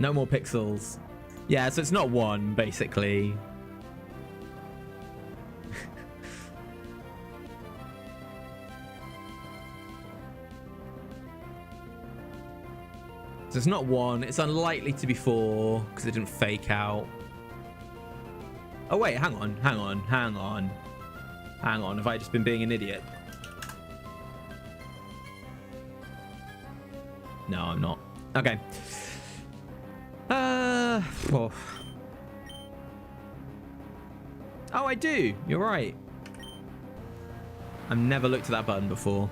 No more pixels. Yeah, so it's not one, basically. So it's not one. It's unlikely to be four because it didn't fake out. Oh, wait, hang on. Have I just been being an idiot? No, I'm not. Okay. Well. Oh, I do. You're right. I've never looked at that button before.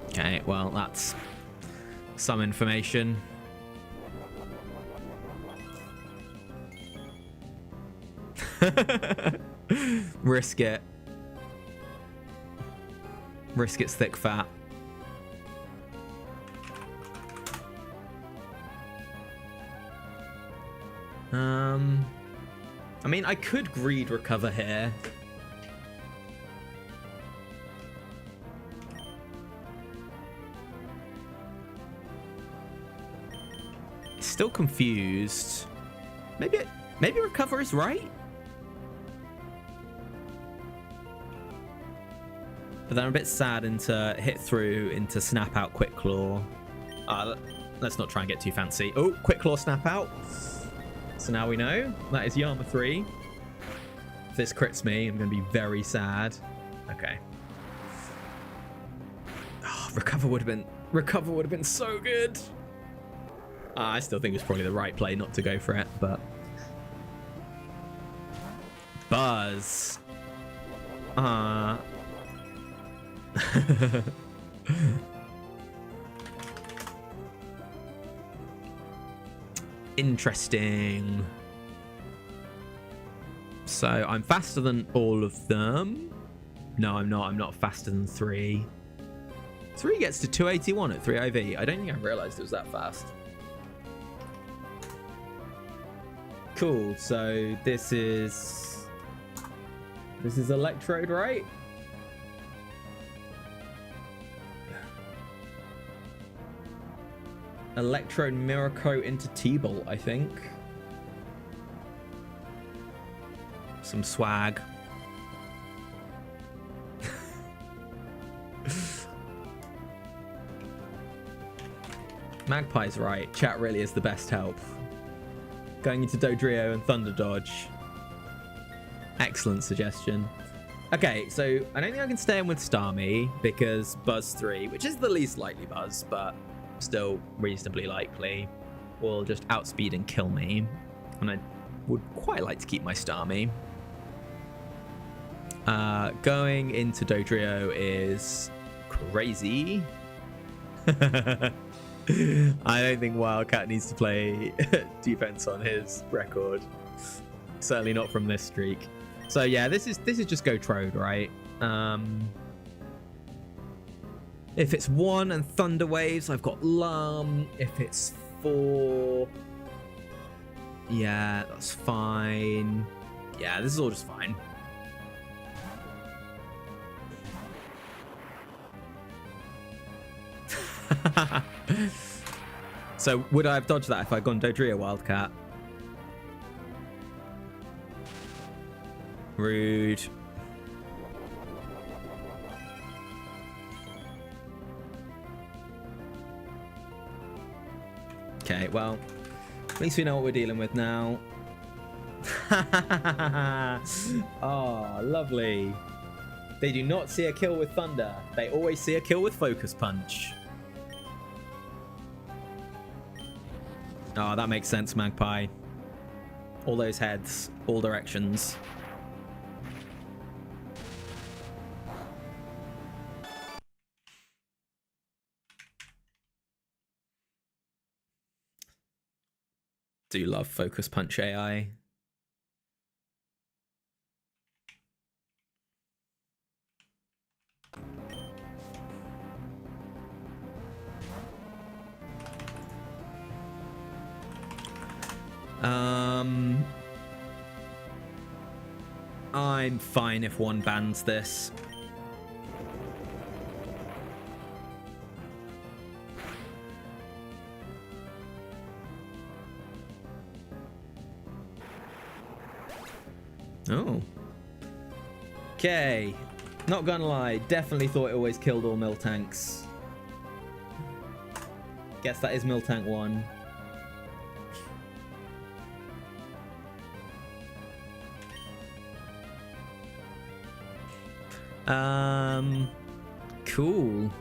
Okay, well, that's some information. Risk it. Risk it's thick fat. I mean, I could greed recover here. Still confused. Maybe recover is right. But then I'm a bit sad into hit through into snap out quick claw. Let's not try and get too fancy. Oh, quick claw snap out. So now we know that is Yama 3. If this crits me, I'm going to be very sad. Okay. Oh, recover would have been so good. I still think it's probably the right play not to go for it, but Buzz. Interesting. So I'm faster than all of them. No, I'm not. I'm not faster than 3. 3 gets to 281 at 3 IV. I don't think I realized it was that fast. Cool. So this is Electrode, right? Electrode Mirror Coat into T-Bolt, I think. Some swag. Magpie's right. Chat really is the best help. Going into Dodrio and Thunder Dodge. Excellent suggestion. Okay, so I don't think I can stay in with Starmie because Buzz 3, which is the least likely Buzz, but still reasonably likely, will just outspeed and kill me. And I would quite like to keep my Starmie. Going into Dodrio is crazy. I don't think Wildcat needs to play defense on his record. Certainly not from this streak. So yeah, this is just go Trode, right? If it's 1 and Thunder Waves, I've got Lum. If it's 4, Yeah, that's fine. Yeah, this is all just fine. So, would I have dodged that if I'd gone Dodria Wildcat? Rude. Okay, well, at least we know what we're dealing with now. Oh, lovely. They do not see a kill with Thunder. They always see a kill with Focus Punch. Oh, that makes sense, Magpie. All those heads, all directions. Do love Focus Punch AI. I'm fine if one bans this. Oh. Okay. Not gonna lie, definitely thought it always killed all Miltanks. Guess that is Miltank 1. Cool.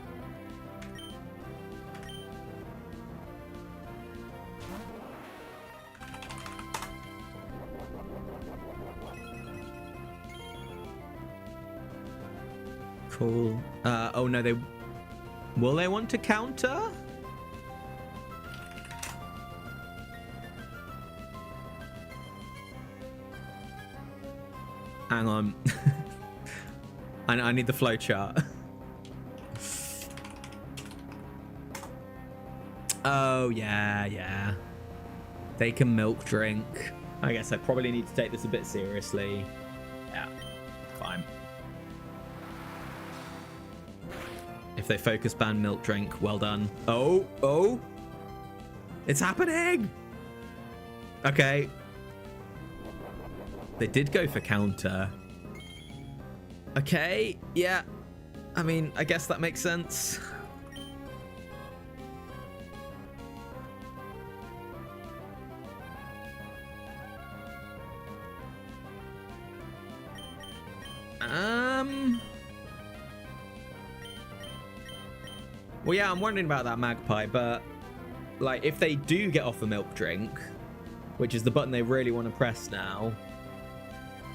Cool. Oh no, will they want to counter? Hang on. I need the flowchart. Oh, yeah. They can milk drink. I guess I probably need to take this a bit seriously. Yeah, fine. If they focus ban milk drink, well done. Oh. It's happening. Okay. They did go for counter. Okay, yeah. I mean, I guess that makes sense. Well, yeah, I'm wondering about that Magpie, but like, if they do get off the milk drink, which is the button they really want to press now,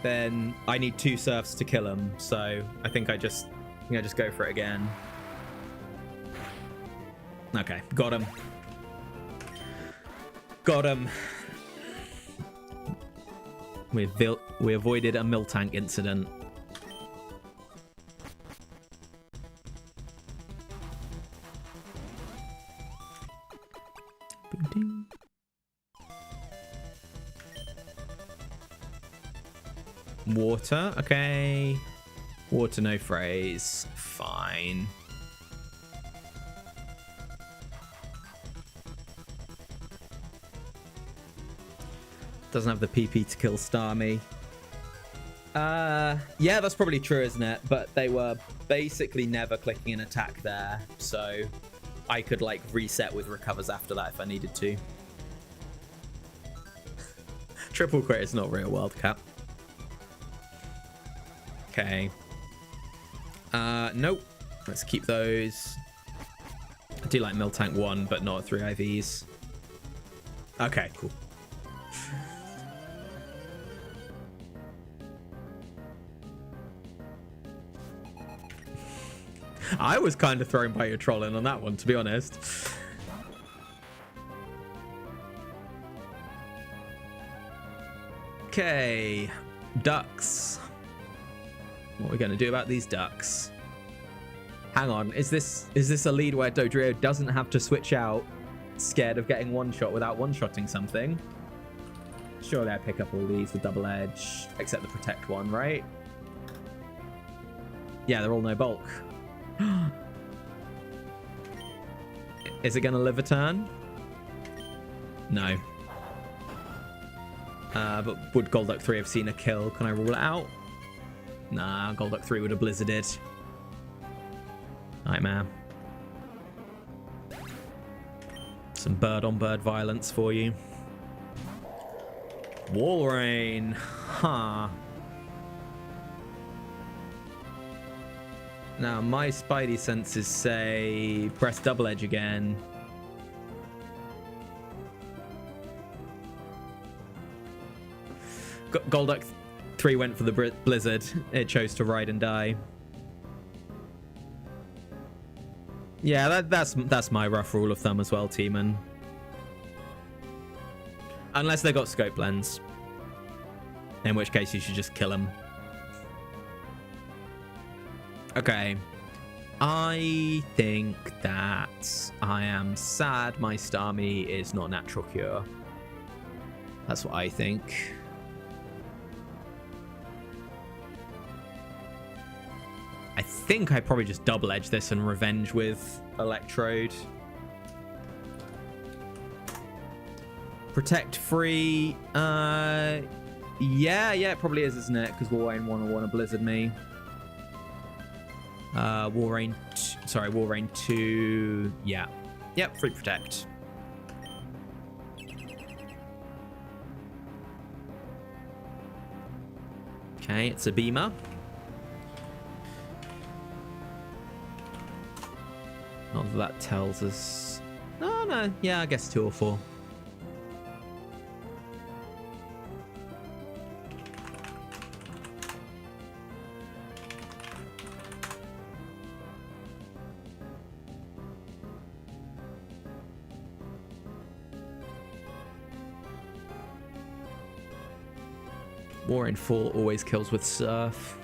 then I need 2 surfs to kill them. So I think I just go for it again. Okay, got him. Got him. We avoided a Miltank incident. Water, okay. Water, no phrase. Fine. Doesn't have the PP to kill Starmie. Yeah, that's probably true, isn't it? But they were basically never clicking an attack there, so I could like reset with recovers after that if I needed to. Triple crit is not real World Cup. Okay. Nope. Let's keep those. I do like Miltank 1, but not 3 IVs. Okay, cool. I was kind of thrown by your trolling on that one, to be honest. Okay. Ducks. What are we going to do about these ducks? Hang on, is this a lead where Dodrio doesn't have to switch out, scared of getting one shot without one-shotting something? Surely I pick up all these, the double edge, except the protect one, right? Yeah, they're all no bulk. Is it going to live a turn? No. But would Golduck 3 have seen a kill? Can I rule it out? Nah, Golduck 3 would have blizzarded. Nightmare. Some bird-on-bird violence for you. Wall Rain. Huh. Now, my spidey senses say press double edge again. Golduck 3 went for the blizzard. It chose to ride and die. Yeah, that's my rough rule of thumb as well, Teeman. Unless they got scope lens. In which case you should just kill them. Okay. I think that I am sad my Starmie is not natural cure. That's what I think. I think I probably just double edge this and revenge with Electrode. Protect free. Yeah, it probably is, isn't it? Because Warrain will want to blizzard me. Warrain 2. Yeah. Yep, free protect. Okay, it's a beamer. Not that that tells us. No. Yeah, I guess 2 or 4. Warrain 4 always kills with Surf.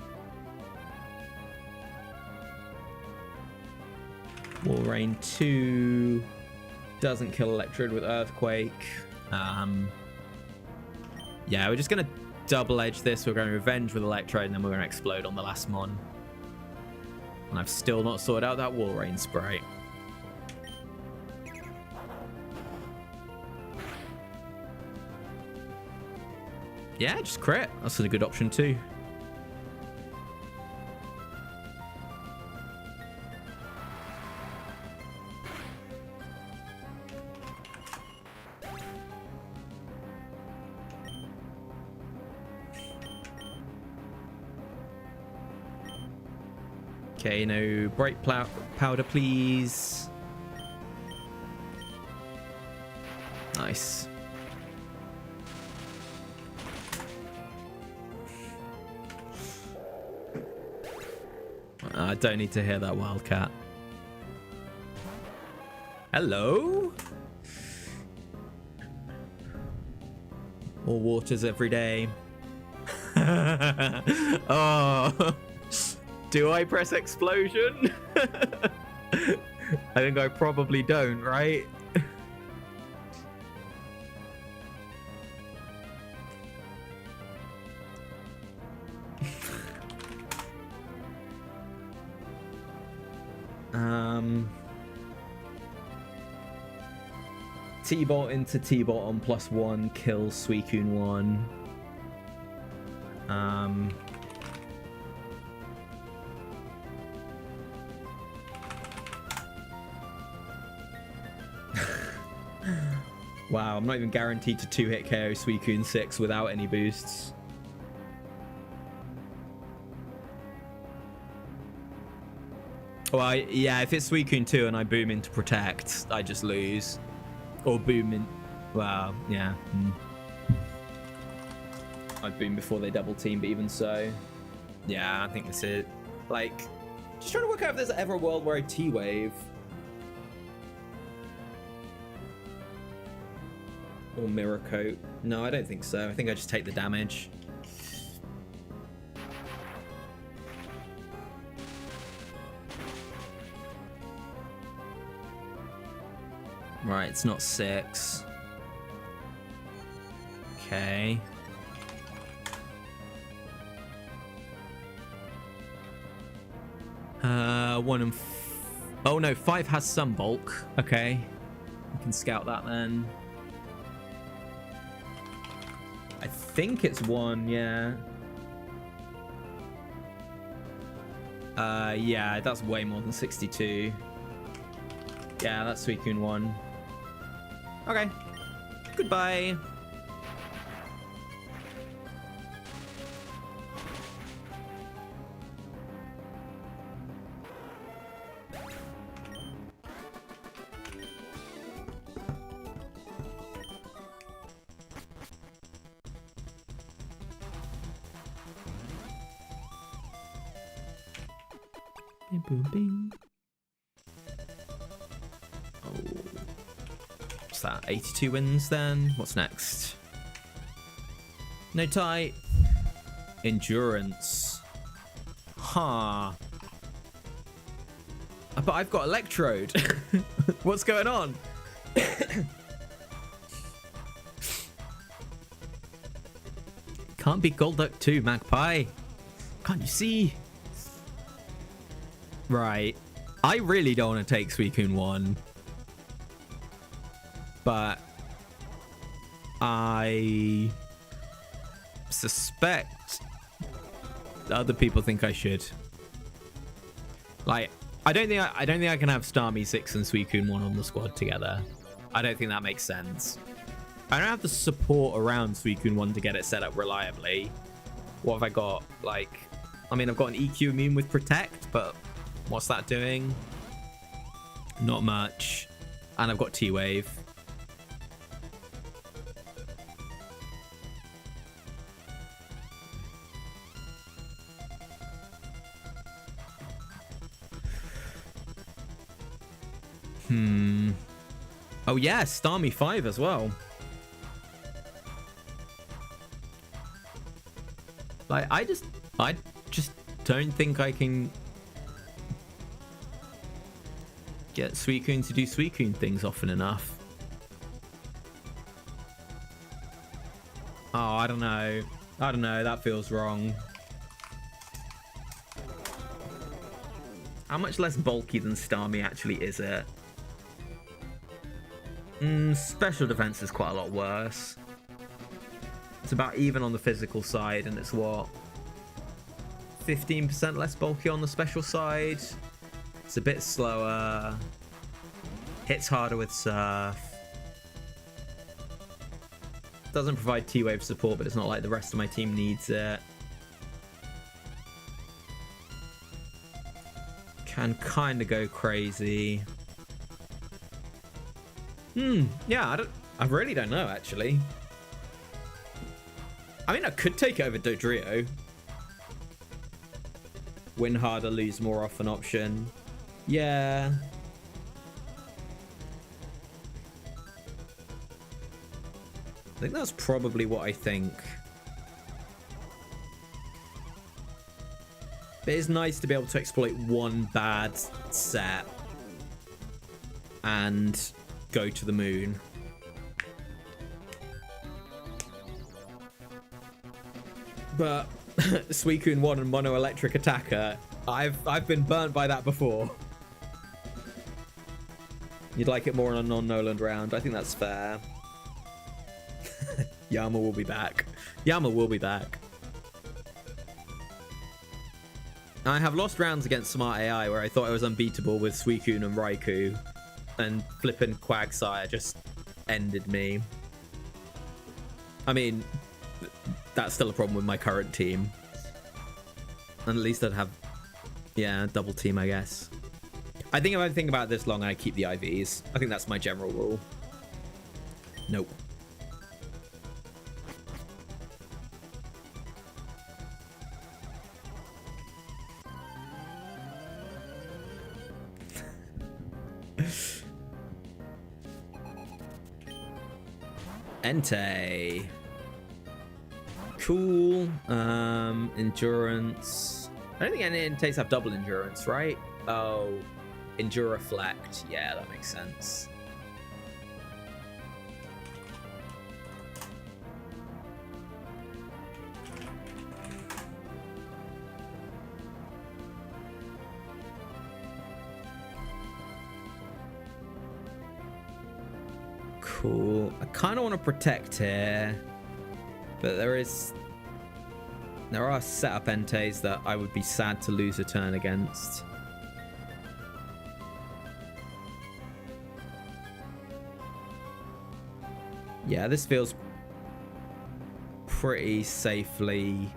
Warrain 2 doesn't kill Electrode with Earthquake. Yeah, we're just going to double edge this. We're going to revenge with Electrode, and then we're going to explode on the last mon. And I've still not sorted out that Warrain spray. Yeah, just crit. That's a good option too. Okay, no bright powder, please. Nice. I don't need to hear that Wildcat. Hello? More waters every day. Oh. Do I press explosion? I think I probably don't, right? T-Bolt into T-Bolt on +1 kills Suicune 1. Wow, I'm not even guaranteed to 2-hit KO Suicune 6 without any boosts. Well, yeah, if it's Suicune 2 and I boom into Protect, I just lose. Or boom in... Well, yeah. I boom before they double team, but even so... Yeah, I think this is... Like, just trying to work out if there's ever a world where I T-Wave. Or Mirror Coat. No, I don't think so. I think I just take the damage. Right, it's not 6. Okay. One and oh no, 5 has some bulk. Okay, we can scout that then. I think it's 1, yeah. Yeah, that's way more than 62. Yeah, that's Suicune 1. Okay. Goodbye. Bing, boom, bing. Oh. What's that? 82 wins then? What's next? No tie. Endurance. Huh. But I've got Electrode. What's going on? Can't be Golduck 2, Magpie. Can't you see? Right. I really don't want to take Suicune 1. But I suspect other people think I should. Like, I don't think I can have Starmie 6 and Suicune 1 on the squad together. I don't think that makes sense. I don't have the support around Suicune 1 to get it set up reliably. What have I got? Like, I mean, I've got an EQ immune with Protect, but what's that doing? Not much. And I've got T-Wave. Oh yeah, Starmie 5 as well. Like, I just don't think I can get Suicune to do Suicune things often enough. Oh, I don't know. That feels wrong. How much less bulky than Starmie actually is it? Special defense is quite a lot worse. It's about even on the physical side, and it's what? 15% less bulky on the special side. It's a bit slower. Hits harder with Surf. Doesn't provide T-Wave support, but it's not like the rest of my team needs it. Can kind of go crazy. Yeah, I really don't know, actually. I mean, I could take over Dodrio. Win harder, lose more often option. Yeah. I think that's probably what I think. But it's nice to be able to exploit one bad set and go to the moon. But Suicune 1 and Mono Electric Attacker, I've been burnt by that before. You'd like it more on a non-Noland round. I think that's fair. Yama will be back. Yama will be back. I have lost rounds against Smart AI where I thought I was unbeatable with Suicune and Raikou, and flippin' Quagsire just ended me. I mean, that's still a problem with my current team. And at least I'd have, yeah, double team, I guess. I think if I think about this long, I keep the IVs. I think that's my general rule. Nope. Entei. Cool. Endurance. I don't think any Enteis have double endurance, right? Oh, Enduraflect. Yeah, that makes sense. Cool. I kind of want to protect here, but there are setup entes that I would be sad to lose a turn against. Yeah, this feels pretty safely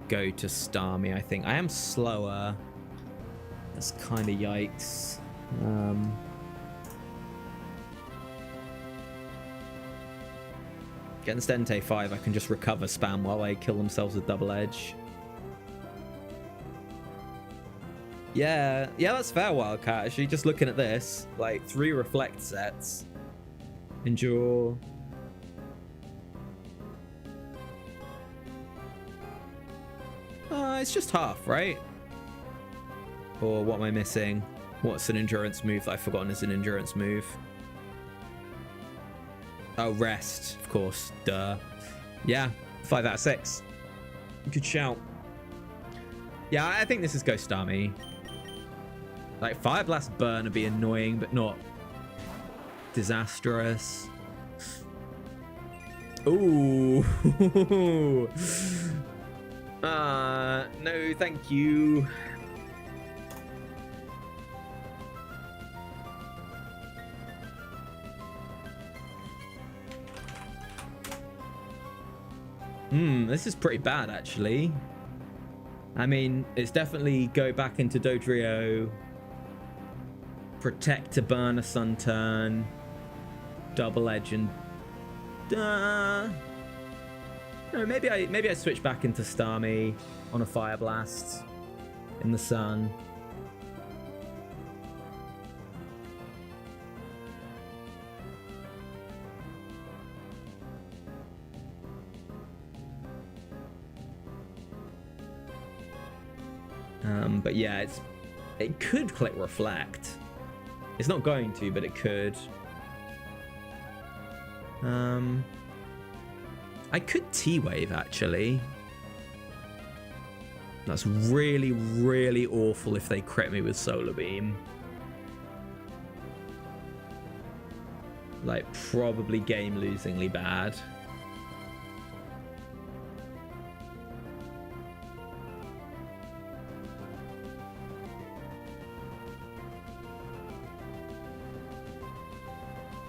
go to Starmie, I think. I am slower. That's kind of yikes. Against Entei 5, I can just recover spam while they kill themselves with double edge. Yeah, that's fair, Wildcat. Actually, just looking at this, like 3 reflect sets. Endure. It's just half, right? Or what am I missing? What's an endurance move that I've forgotten is an endurance move? Oh, rest, of course. Duh. Yeah, 5 out of 6. Good shout. Yeah, I think this is Ghost Army. Like, Fire Blast Burn would be annoying, but not disastrous. Ooh. No, thank you. This is pretty bad, actually. I mean, it's definitely go back into Dodrio, protect to burn a Sun turn, double edge, and no, maybe I switch back into Starmie on a Fire Blast in the Sun. But yeah, it could click Reflect. It's not going to, but it could. I could T-Wave, actually. That's really, really awful if they crit me with Solar Beam. Like, probably game-losingly bad.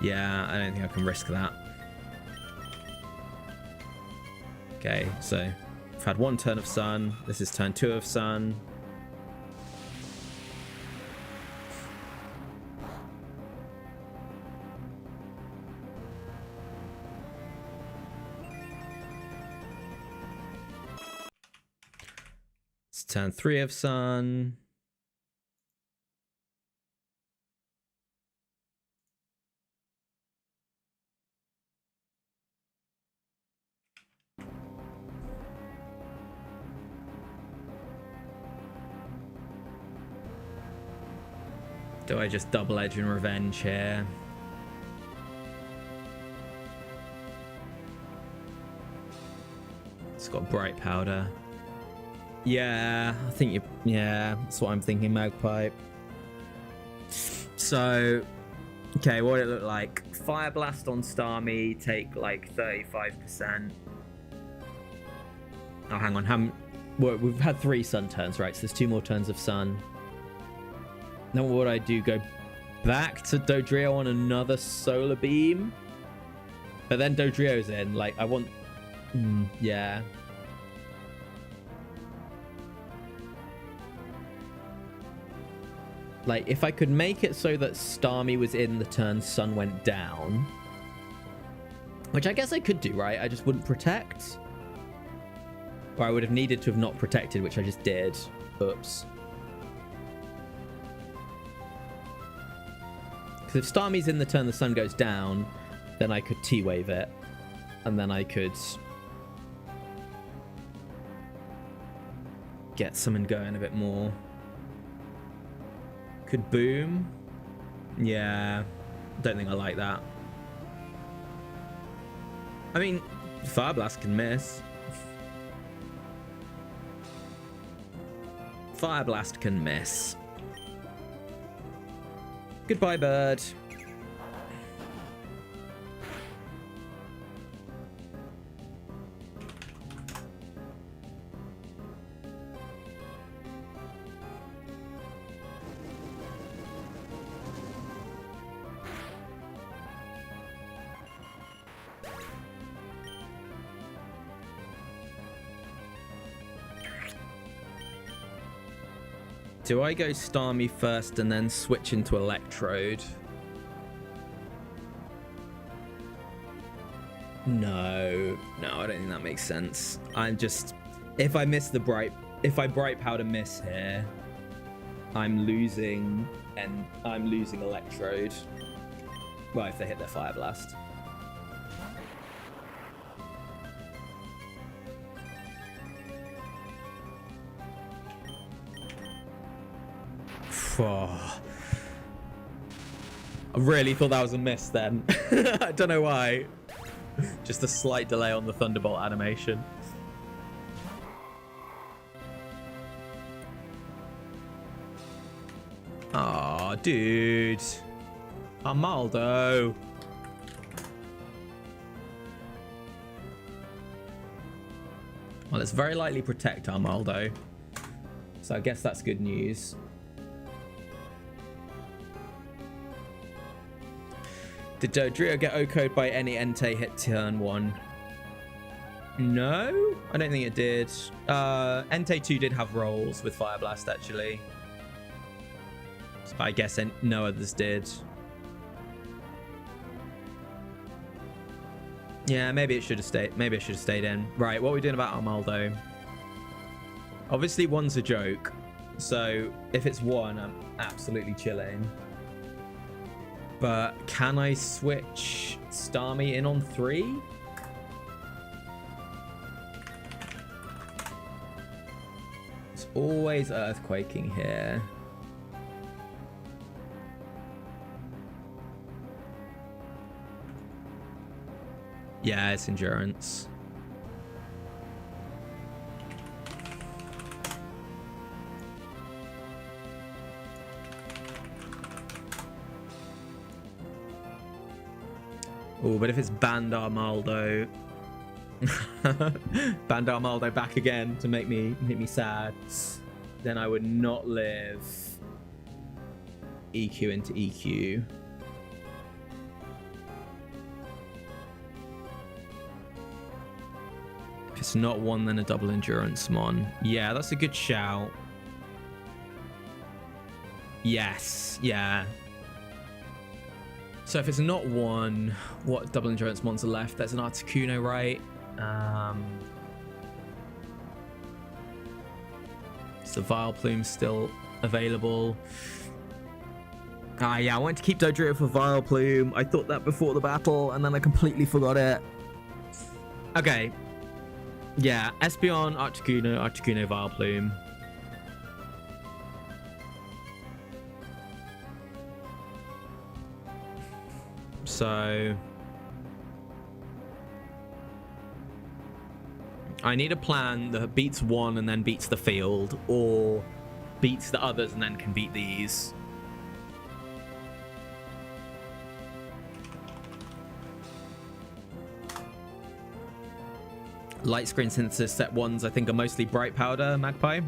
Yeah, I don't think I can risk that. Okay, so I've had 1 turn of Sun. This is turn 2 of Sun. It's turn 3 of Sun. Do I just double edge and revenge here? It's got bright powder. Yeah, I think yeah, that's what I'm thinking, Magpipe. So, okay, what would it look like? Fire Blast on Starmie, take like 35%. Oh, hang on. Well, we've had 3 Sun turns, right? So there's 2 more turns of Sun. Now what would I do? Go back to Dodrio on another Solar Beam? But then Dodrio's in. Like, I want... yeah. Like, if I could make it so that Starmie was in the turn Sun went down... Which I guess I could do, right? I just wouldn't protect. Or I would have needed to have not protected, which I just did. Oops. If Starmie's in the turn the Sun goes down, then I could T-Wave it. And then I could get someone going a bit more. Could Boom. Yeah, don't think I like that. I mean, Fire Blast can miss. Fire Blast can miss. Goodbye, bird. Do I go Starmie first and then switch into Electrode? No, I don't think that makes sense. I'm just, if I miss the if I Bright Powder miss here, I'm losing Electrode. Well, if they hit their Fire Blast. Oh. I really thought that was a miss then. I don't know why. Just a slight delay on the Thunderbolt animation. Aw, dude. Armaldo. Well, it's very likely protect Armaldo. So I guess that's good news. Did Dodrio get OHKO'd by any Entei hit turn 1? No, I don't think it did. Entei 2 did have rolls with Fire Blast, actually. So I guess no others did. Yeah, maybe it should have stayed. Maybe I should have stayed in. Right, what are we doing about Armaldo? Obviously, 1's a joke. So if it's 1, I'm absolutely chilling. But can I switch Starmie in on 3? It's always earthquaking here. Yeah, it's endurance. Oh, but if it's banned Armaldo, banned Armaldo back again to make me sad, then I would not live EQ into EQ. If it's not 1, then a double endurance mon. Yeah, that's a good shout. Yes, yeah. So if it's not 1, what double endurance mons are left? There's an Articuno, right? So Vileplume still available. Yeah, I wanted to keep Dodrio for Vileplume. I thought that before the battle, and then I completely forgot it. Okay. Yeah, Espeon, Articuno, Vileplume. So I need a plan that beats 1 and then beats the field, or beats the others and then can beat these. Light Screen Synthesis set 1s I think are mostly Bright Powder, Magpie.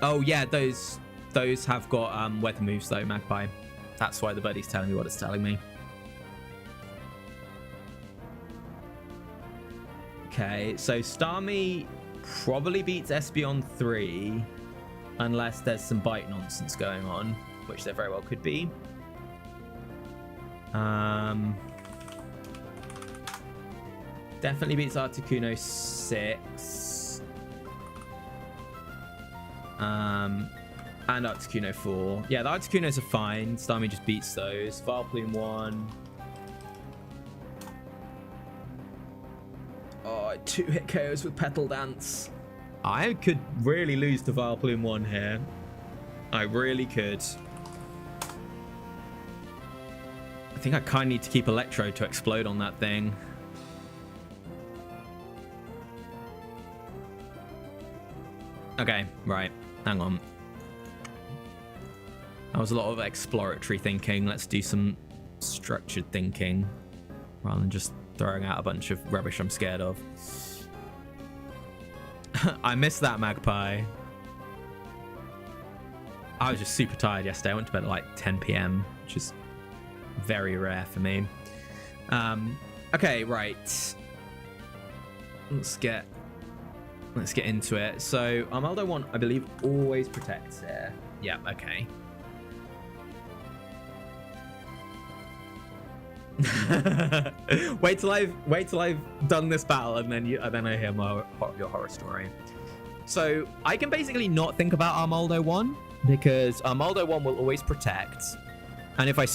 Oh yeah, those have got weather moves though, Magpie. That's why the birdie's telling me what it's telling me. Okay, so Starmie probably beats Espeon 3 unless there's some bite nonsense going on, which there very well could be. Definitely beats Articuno 6. And Articuno 4. Yeah, the Articunos are fine. Starmie just beats those. Vileplume 1. Oh, 2 hit KOs with Petal Dance. I could really lose to Vileplume 1 here. I really could. I think I kind of need to keep Electrode to explode on that thing. Okay, right. Hang on. That was a lot of exploratory thinking. Let's do some structured thinking rather than just throwing out a bunch of rubbish I'm scared of. I missed that, Magpie. I was just super tired yesterday. I went to bed at like 10 p.m., which is very rare for me. Okay, right. Let's get into it. So Armaldo 1, I believe, always protects here. Yeah, okay. wait till I've done this battle, and then I hear your horror story. So I can basically not think about Armaldo 1 because Armaldo 1 will always protect, and if I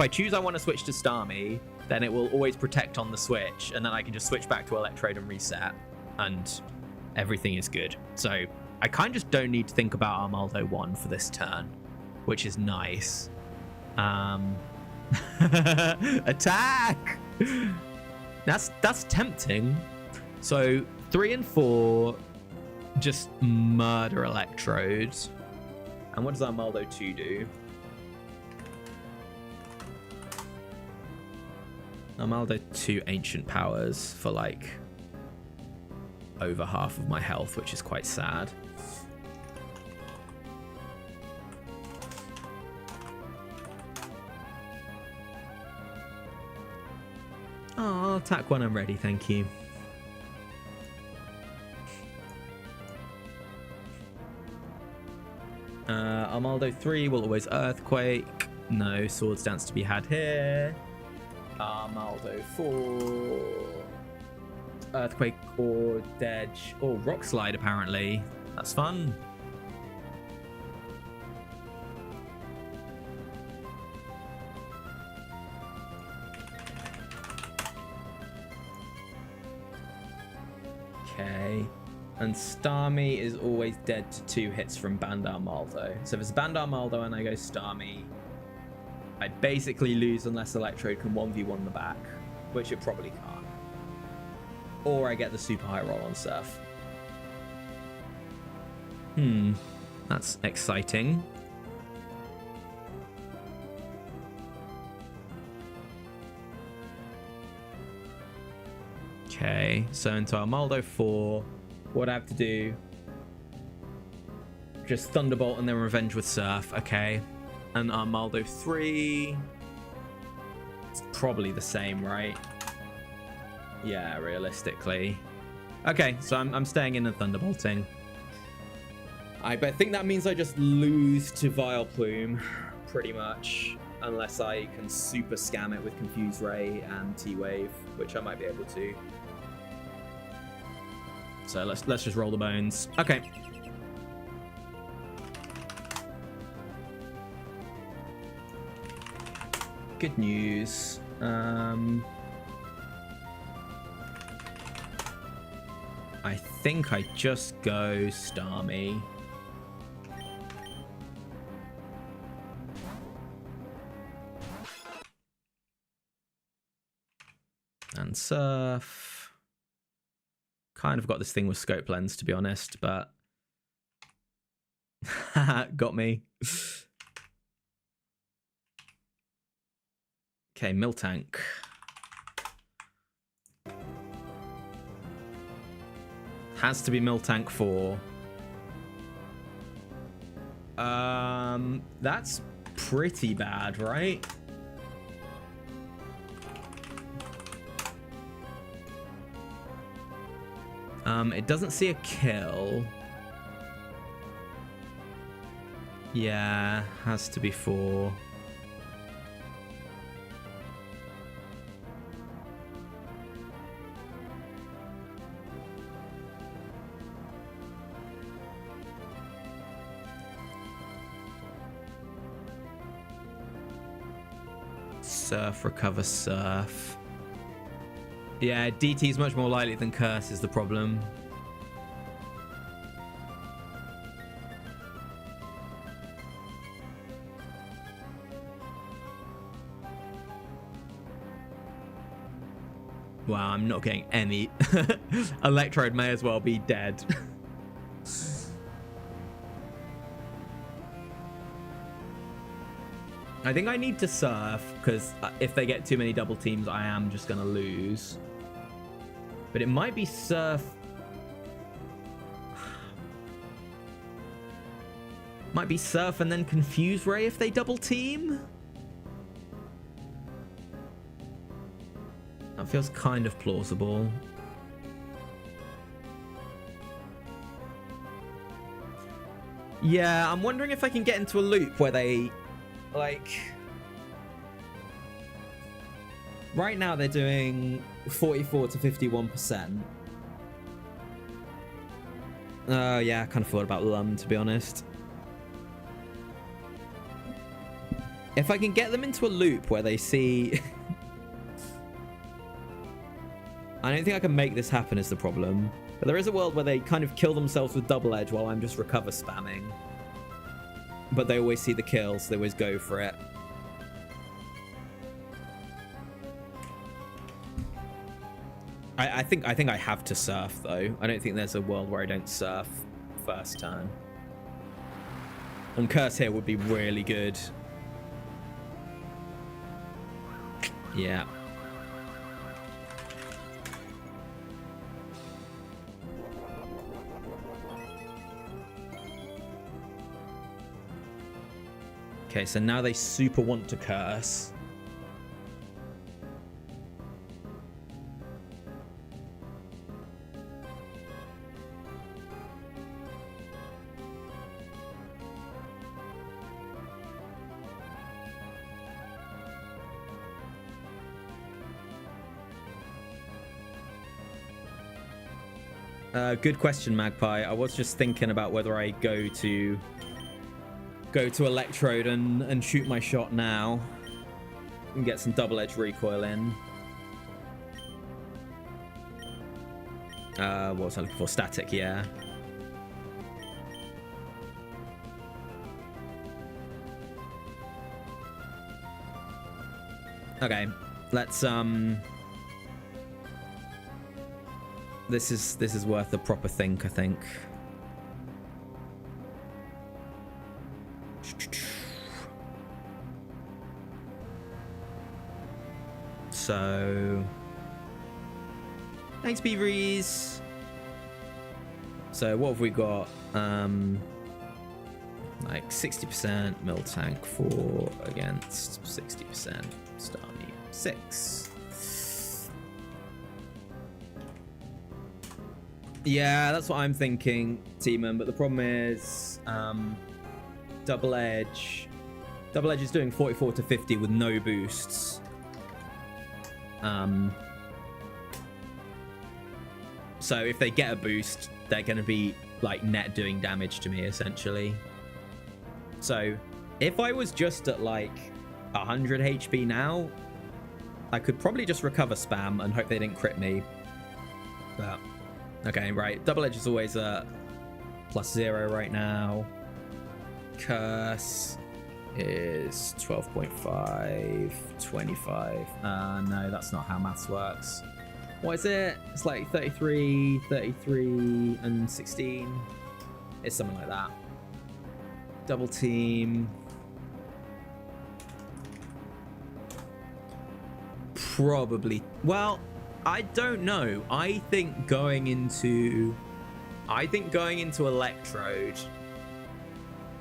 choose I want to switch to Starmie, then it will always protect on the switch, and then I can just switch back to Electrode and reset, and everything is good. So I kind of just don't need to think about Armaldo 1 for this turn, which is nice. Attack! That's tempting. So 3 and 4 just murder Electrodes. And what does Armaldo 2 do? Armaldo 2 Ancient Powers for like over half of my health, which is quite sad. Oh, I'll attack when I'm ready, thank you. Armaldo 3 will always Earthquake. No Swords Dance to be had here. Armaldo 4. Earthquake or Dedge or Rock Slide, apparently. That's fun. Okay. And Starmie is always dead to 2 hits from Band Armaldo. So if it's Band Armaldo and I go Starmie, I basically lose unless Electrode can 1v1 the back, which it probably can't. Or I get the super high roll on Surf. That's exciting. Okay, so into Armaldo 4, what I have to do, just Thunderbolt and then Revenge with Surf, okay. And Armaldo 3, it's probably the same, right? Yeah, realistically. Okay, so I'm staying in and Thunderbolting. I think that means I just lose to Vileplume, pretty much. Unless I can super scam it with Confuse Ray and T-Wave, which I might be able to. So let's just roll the bones. Okay. Good news. I think I just go Starmie. And Surf. Kind of got this thing with Scope Lens, to be honest, but got me. Okay, Miltank. Has to be Miltank 4. That's pretty bad, right? It doesn't see a kill. Yeah, has to be 4. Surf, recover, Surf. Yeah, DT is much more likely than Curse is the problem. Wow, I'm not getting any. Electrode may as well be dead. I think I need to Surf, because if they get too many double teams, I am just going to lose. But it might be Surf. Might be Surf and then Confuse Ray if they double team. That feels kind of plausible. Yeah, I'm wondering if I can get into a loop where they, like... Right now they're doing 44 to 51%. Yeah, I kind of thought about Lum, to be honest. If I can get them into a loop where they see... I don't think I can make this happen is the problem. But there is a world where they kind of kill themselves with double edge while I'm just recover spamming. But they always see the kills, so they always go for it. I think I have to surf though. I don't think there's a world where I don't surf first turn. And Curse here would be really good. Yeah. Okay, so now they super want to Curse. Good question, Magpie. I was just thinking about whether I go to Electrode and shoot my shot now and get some double edge recoil in. What was I looking for? Static, yeah. Okay, let's This is worth a proper think, I think. So, thanks, Beaveries. So what have we got? Like 60% mill tank 4 against 60% Starmie 6. Yeah, that's what I'm thinking, Teeman, but the problem is Double Edge is doing 44 to 50 with no boosts. So if they get a boost, they're going to be like net doing damage to me, essentially. So if I was just at like 100 HP now, I could probably just recover spam and hope they didn't crit me. But okay, right. Double Edge is always a +0 right now. Curse is 12.5, 25. No, that's not how maths works. What is it? It's like 33, 33, and 16. It's something like that. Double team. Probably. Well, I don't know. I think going into Electrode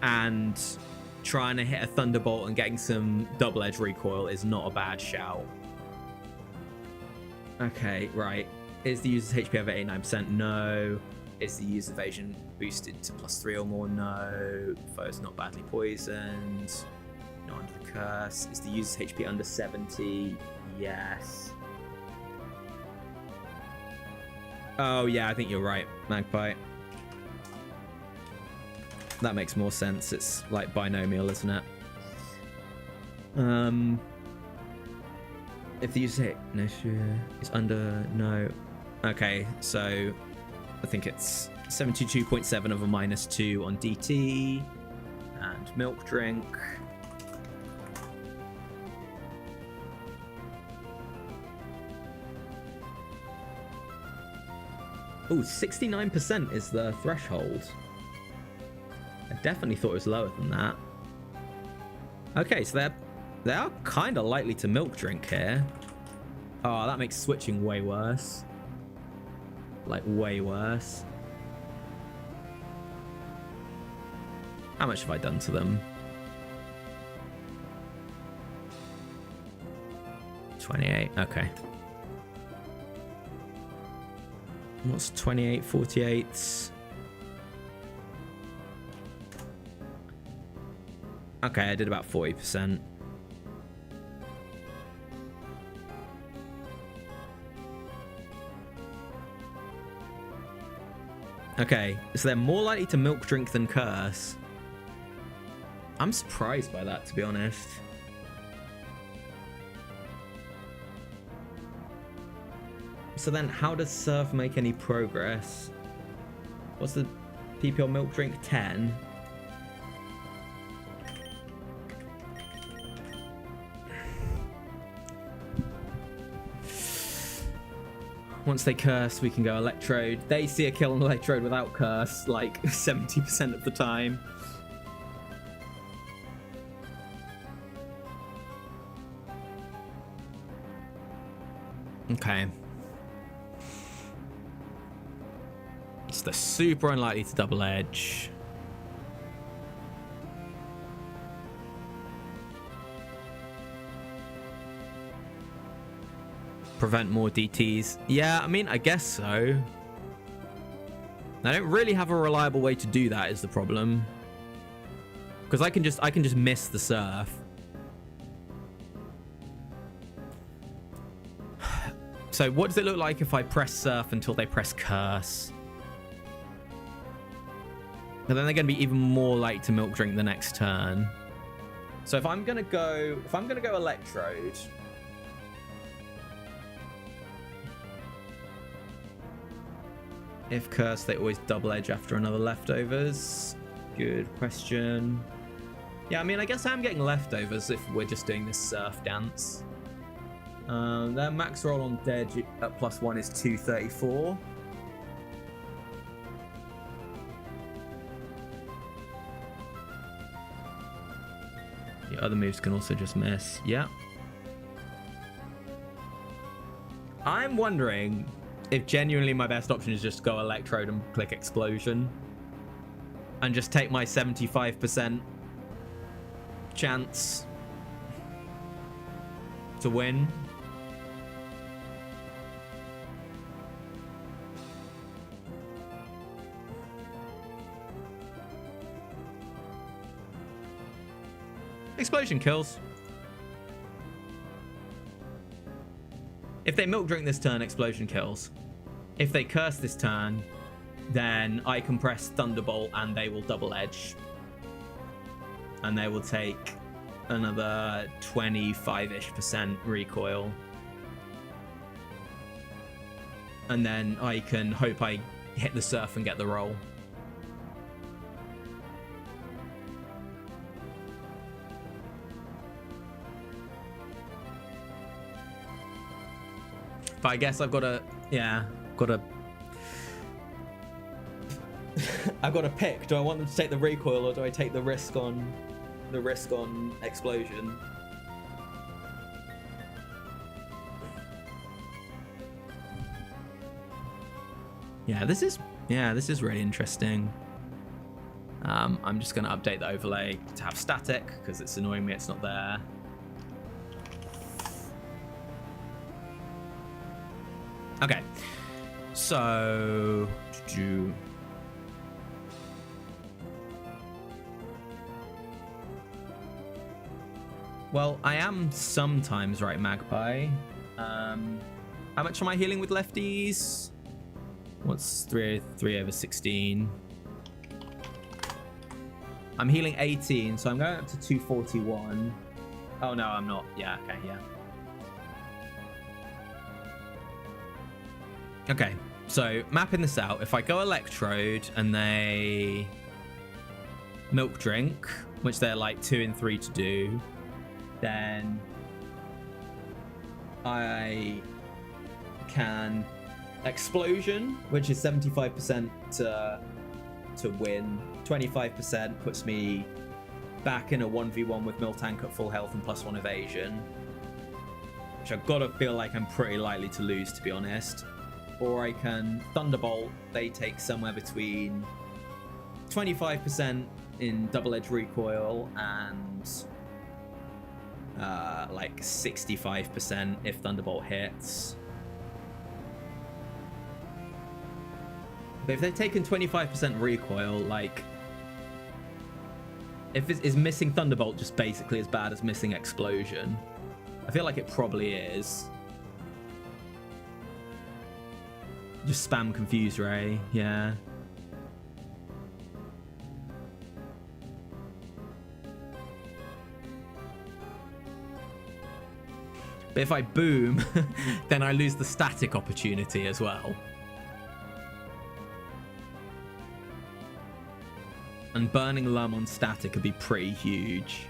and trying to hit a Thunderbolt and getting some double edge recoil is not a bad shout. Okay, right. Is the user's HP over 89%? No. Is the user's evasion boosted to +3 or more? No. Foe's not badly poisoned. Not under the curse. Is the user's HP under 70? Yes. Oh, yeah, I think you're right, Magpie. That makes more sense. It's like binomial, isn't it? If the user hit no sure is under no. Okay, so I think it's 72.7 of a -2 on DT and milk drink. Oh, 69% is the threshold. I definitely thought it was lower than that. Okay, so they are kind of likely to milk drink here. Oh, that makes switching way worse. Like, way worse. How much have I done to them? 28. Okay. What's 28 48s? Okay, I did about 40%. Okay, so they're more likely to milk drink than curse. I'm surprised by that, to be honest. So then, how does Surf make any progress? What's the PPL milk drink? 10. Once they curse, we can go Electrode. They see a kill on Electrode without curse, like 70% of the time. Okay. So they're super unlikely to double edge. Prevent more DTs. Yeah, I mean, I guess so. I don't really have a reliable way to do that is the problem. Because I can just miss the Surf. So what does it look like if I press Surf until they press Curse? And then they're going to be even more likely to milk drink the next turn. So if I'm going to go Electrode, if Curse, they always double edge after another leftovers. Good question. Yeah, I mean, I guess I'm getting leftovers if we're just doing this Surf dance. Their max roll on dead at +1 is 234. The other moves can also just miss. Yeah. I'm wondering if genuinely my best option is just go Electrode and click Explosion. And just take my 75% chance to win. Explosion kills. If they milk drink this turn, Explosion kills. If they curse this turn, then I can press Thunderbolt and they will double edge. And they will take another 25-ish% recoil. And then I can hope I hit the Surf and get the roll. But I guess I've got to, I've got to pick. Do I want them to take the recoil or do I take the risk on Explosion? Yeah, this is really interesting. I'm just going to update the overlay to have static because it's annoying me it's not there. Okay, so well, I am sometimes right, Magpie. How much am I healing with lefties? What's 3 over 16? I'm healing 18, so I'm going up to 241. Oh no, I'm not. Yeah, okay, yeah. Okay, so mapping this out, if I go Electrode and they milk drink, which they're like 2 and 3 to do, then I can Explosion, which is 75% to win. 25% puts me back in a 1v1 with Miltank at full health and +1 evasion, which I've got to feel like I'm pretty likely to lose, to be honest. Or I can Thunderbolt. They take somewhere between 25% in double-edge recoil and like 65% if Thunderbolt hits. But if they've taken 25% recoil, like, is missing Thunderbolt just basically as bad as missing Explosion? I feel like it probably is. Just spam Confuse Ray, yeah. But if I boom, then I lose the static opportunity as well. And burning Lum on static could be pretty huge.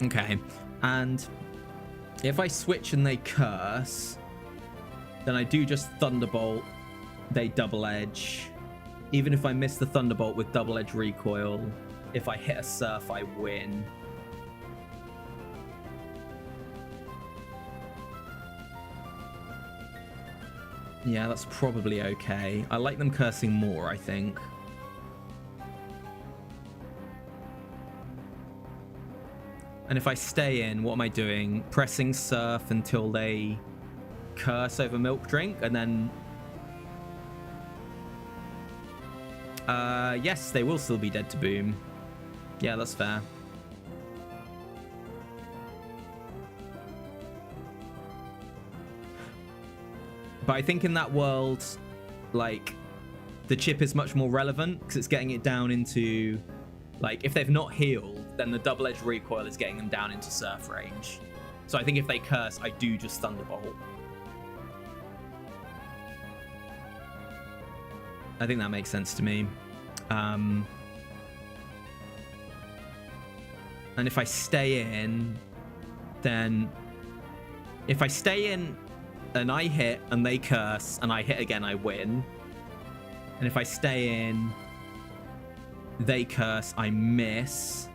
Okay, and if I switch and they curse, then I do just Thunderbolt, they double edge. Even if I miss the Thunderbolt with double edge recoil, if I hit a Surf, I win. Yeah, that's probably okay. I like them cursing more, I think. And if I stay in, what am I doing? Pressing Surf until they curse over Milk Drink, and then... yes, they will still be dead to boom. Yeah, that's fair. But I think in that world, like, the chip is much more relevant because it's getting it down into, like, if they've not healed, then the double-edged recoil is getting them down into Surf range. So I think if they curse, I do just Thunderbolt. I think that makes sense to me. And if I stay in, then... If I stay in and I hit and they curse and I hit again, I win. And if I stay in, they curse, I miss.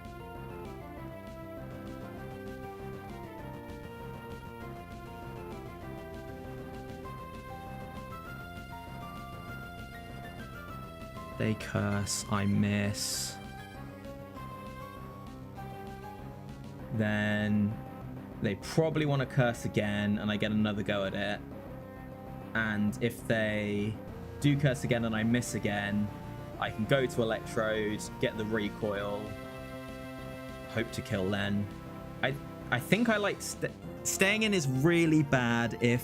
They curse, I miss. Then they probably want to curse again and I get another go at it. And if they do curse again and I miss again, I can go to Electrode, get the recoil, hope to kill then. I think I like... Staying in is really bad if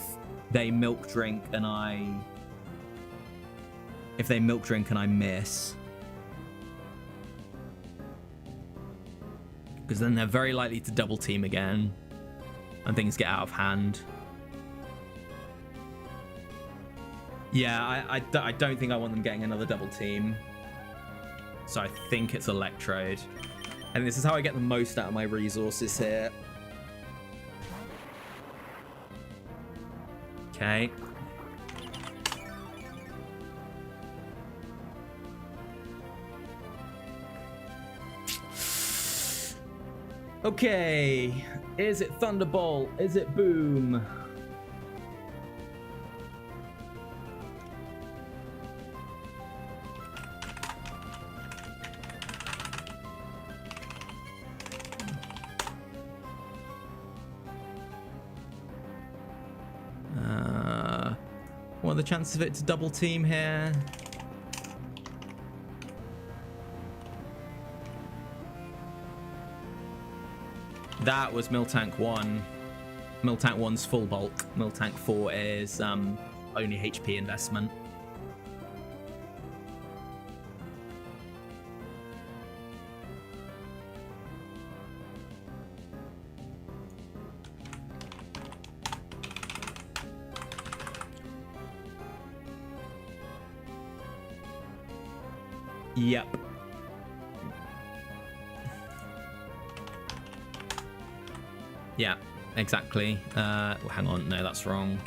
they Milk Drink and I... If they Milk Drink and I miss. Because then they're very likely to double team again. And things get out of hand. Yeah, I don't think I want them getting another double team. So I think it's Electrode. And this is how I get the most out of my resources here. Okay. Okay. Is it Thunderbolt? Is it Boom? What are the chances of it to double team here? That was Miltank 1. Miltank 1's full bulk. Miltank 4 is only HP investment. Yep. Yeah, exactly. Hang on, no, that's wrong.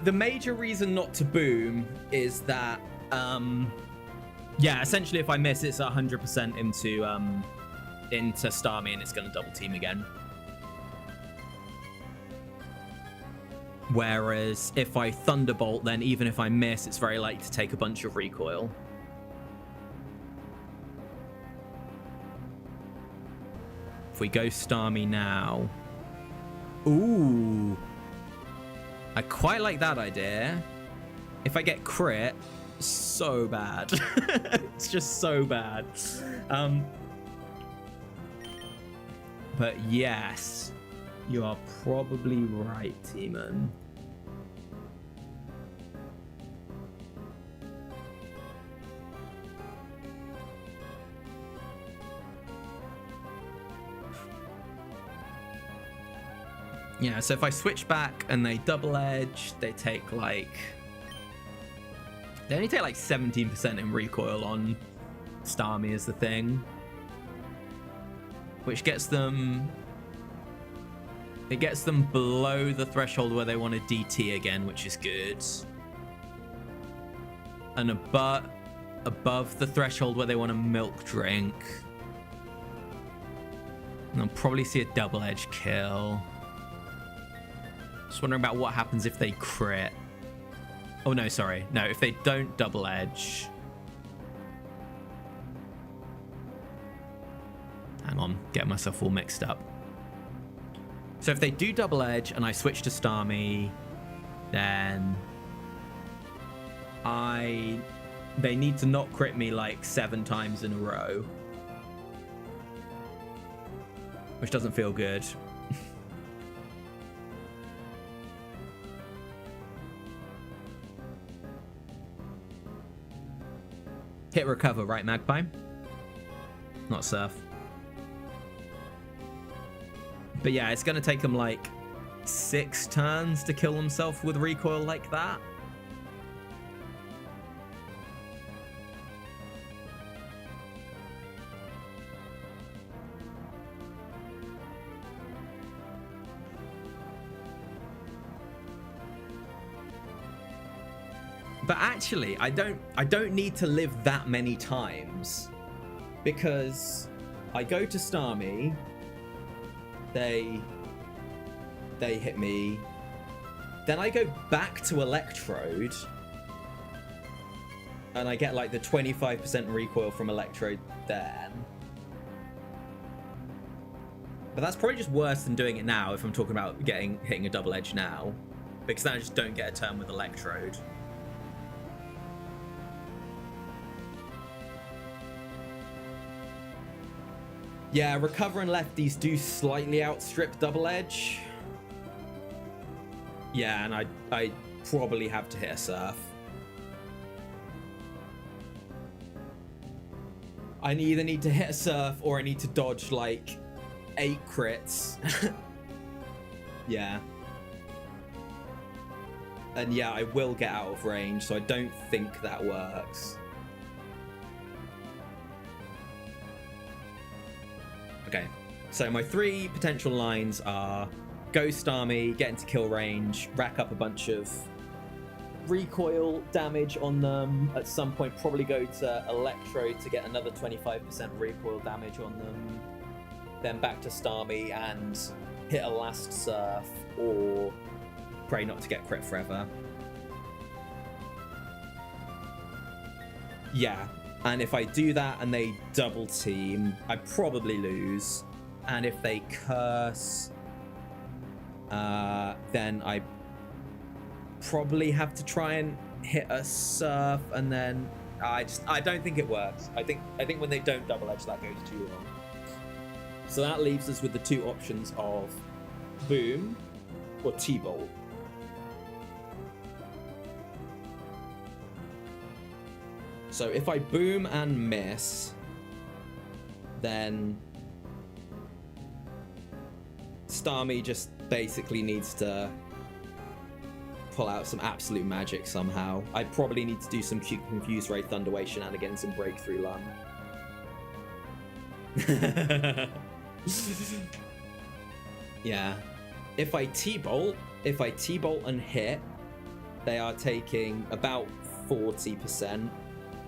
The major reason not to boom is that Yeah, essentially if I miss, it's 100% into Starmie and it's going to double team again. Whereas if I Thunderbolt, then even if I miss, it's very likely to take a bunch of recoil. If we go Starmie now... Ooh. I quite like that idea. If I get crit, so bad. It's just so bad. But yes, you are probably right, Teeman. Yeah, so if I switch back and they double edge, they take like... They only take like 17% in recoil on Starmie is the thing. Which gets them... It gets them below the threshold where they want to DT again, which is good. And above the threshold where they want to milk drink. And I'll probably see a double edge kill. Just wondering about what happens if they crit. Oh, no, sorry. No, if they don't double edge. Hang on, getting myself all mixed up. So if they do double edge and I switch to Starmie, then they need to not crit me like 7 times in a row. Which doesn't feel good. Hit recover, right, Magpie? Not surf. But yeah, it's going to take them like 6 turns to kill himself with recoil like that. But actually, I don't need to live that many times, because I go to Starmie, they hit me, then I go back to Electrode, and I get like the 25% recoil from Electrode then. But that's probably just worse than doing it now if I'm talking about hitting a double edge now, because then I just don't get a turn with Electrode. Yeah, recover and lefties do slightly outstrip double edge. Yeah, and I probably have to hit a surf. I either need to hit a surf or I need to dodge like 8 crits. Yeah. And yeah, I will get out of range, so I don't think that works. Okay, so my 3 potential lines are go Starmie, get into kill range, rack up a bunch of recoil damage on them. At some point, probably go to Electrode to get another 25% recoil damage on them. Then back to Starmie and hit a last surf, or pray not to get crit forever. Yeah. And if I do that and they double team, I probably lose. And if they curse, then I probably have to try and hit a surf, and then I don't think it works. I think when they don't double edge, that goes too long. So that leaves us with the 2 options of boom or T-bolt. So if I boom and miss, then Starmie just basically needs to pull out some absolute magic somehow. I probably need to do some Confuse Ray Thunderwave shenanigans and Breakthrough Lung. Yeah. If I T-bolt and hit, they are taking about 40%.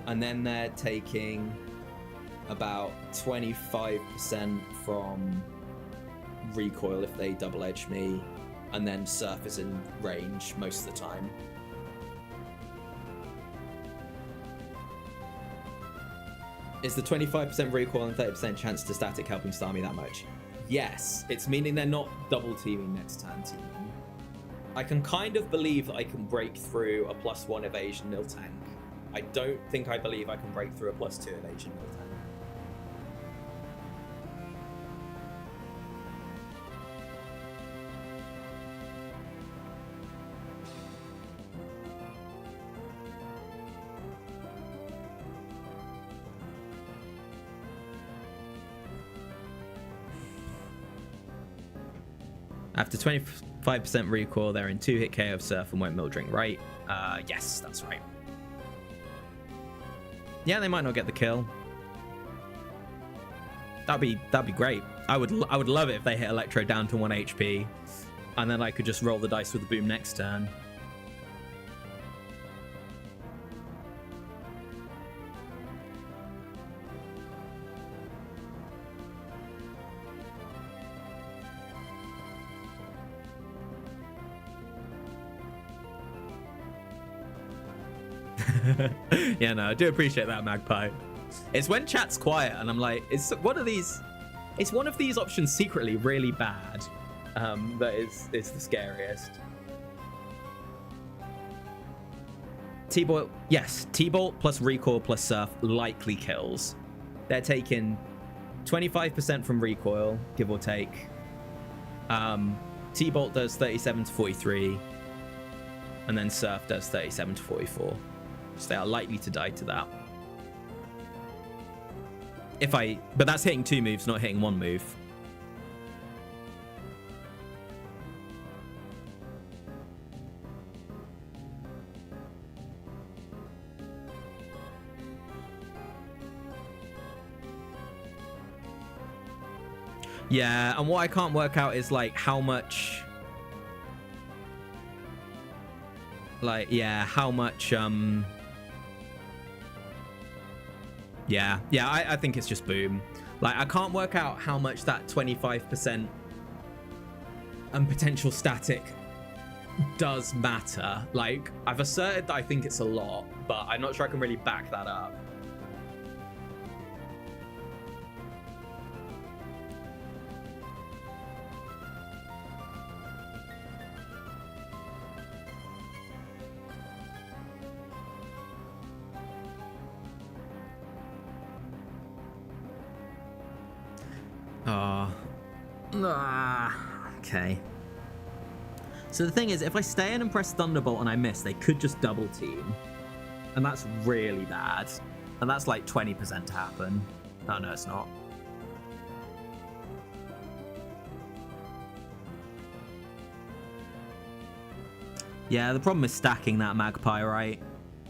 And then they're taking about 25% from recoil if they double edge me, and then Surf is in range most of the time. Is the 25% recoil and 30% chance to static helping star me that much? Yes, it's meaning they're not double teaming next turn teaming. I can kind of believe that I can break through a +1 evasion nil tank. I don't think I believe I can break through a +2 evasion nil tank. After 25% recoil, they're in 2-hit KO of Surf and won't mill drink, right? Yes, that's right. Yeah, they might not get the kill. That'd be great. I would love it if they hit Electro down to 1 HP, and then I could just roll the dice with the boom next turn. Yeah, no, I do appreciate that, Magpie. It's when chat's quiet and I'm like, it's one of these options secretly really bad. That is the scariest. T-Bolt, yes, T-Bolt plus recoil plus Surf likely kills. They're taking 25% from recoil, give or take. T-Bolt does 37 to 43, and then Surf does 37 to 44. So they are likely to die to that. But that's hitting 2 moves, not hitting 1 move. Yeah, and what I can't work out is like how much, how much, I think it's just boom. Like, I can't work out how much that 25% and potential static does matter. Like, I've asserted that I think it's a lot, but I'm not sure I can really back that up. Okay. So the thing is, if I stay in and press Thunderbolt and I miss, they could just double team. And that's really bad. And that's like 20% to happen. Oh, no, it's not. Yeah, the problem is stacking that Magpie, right?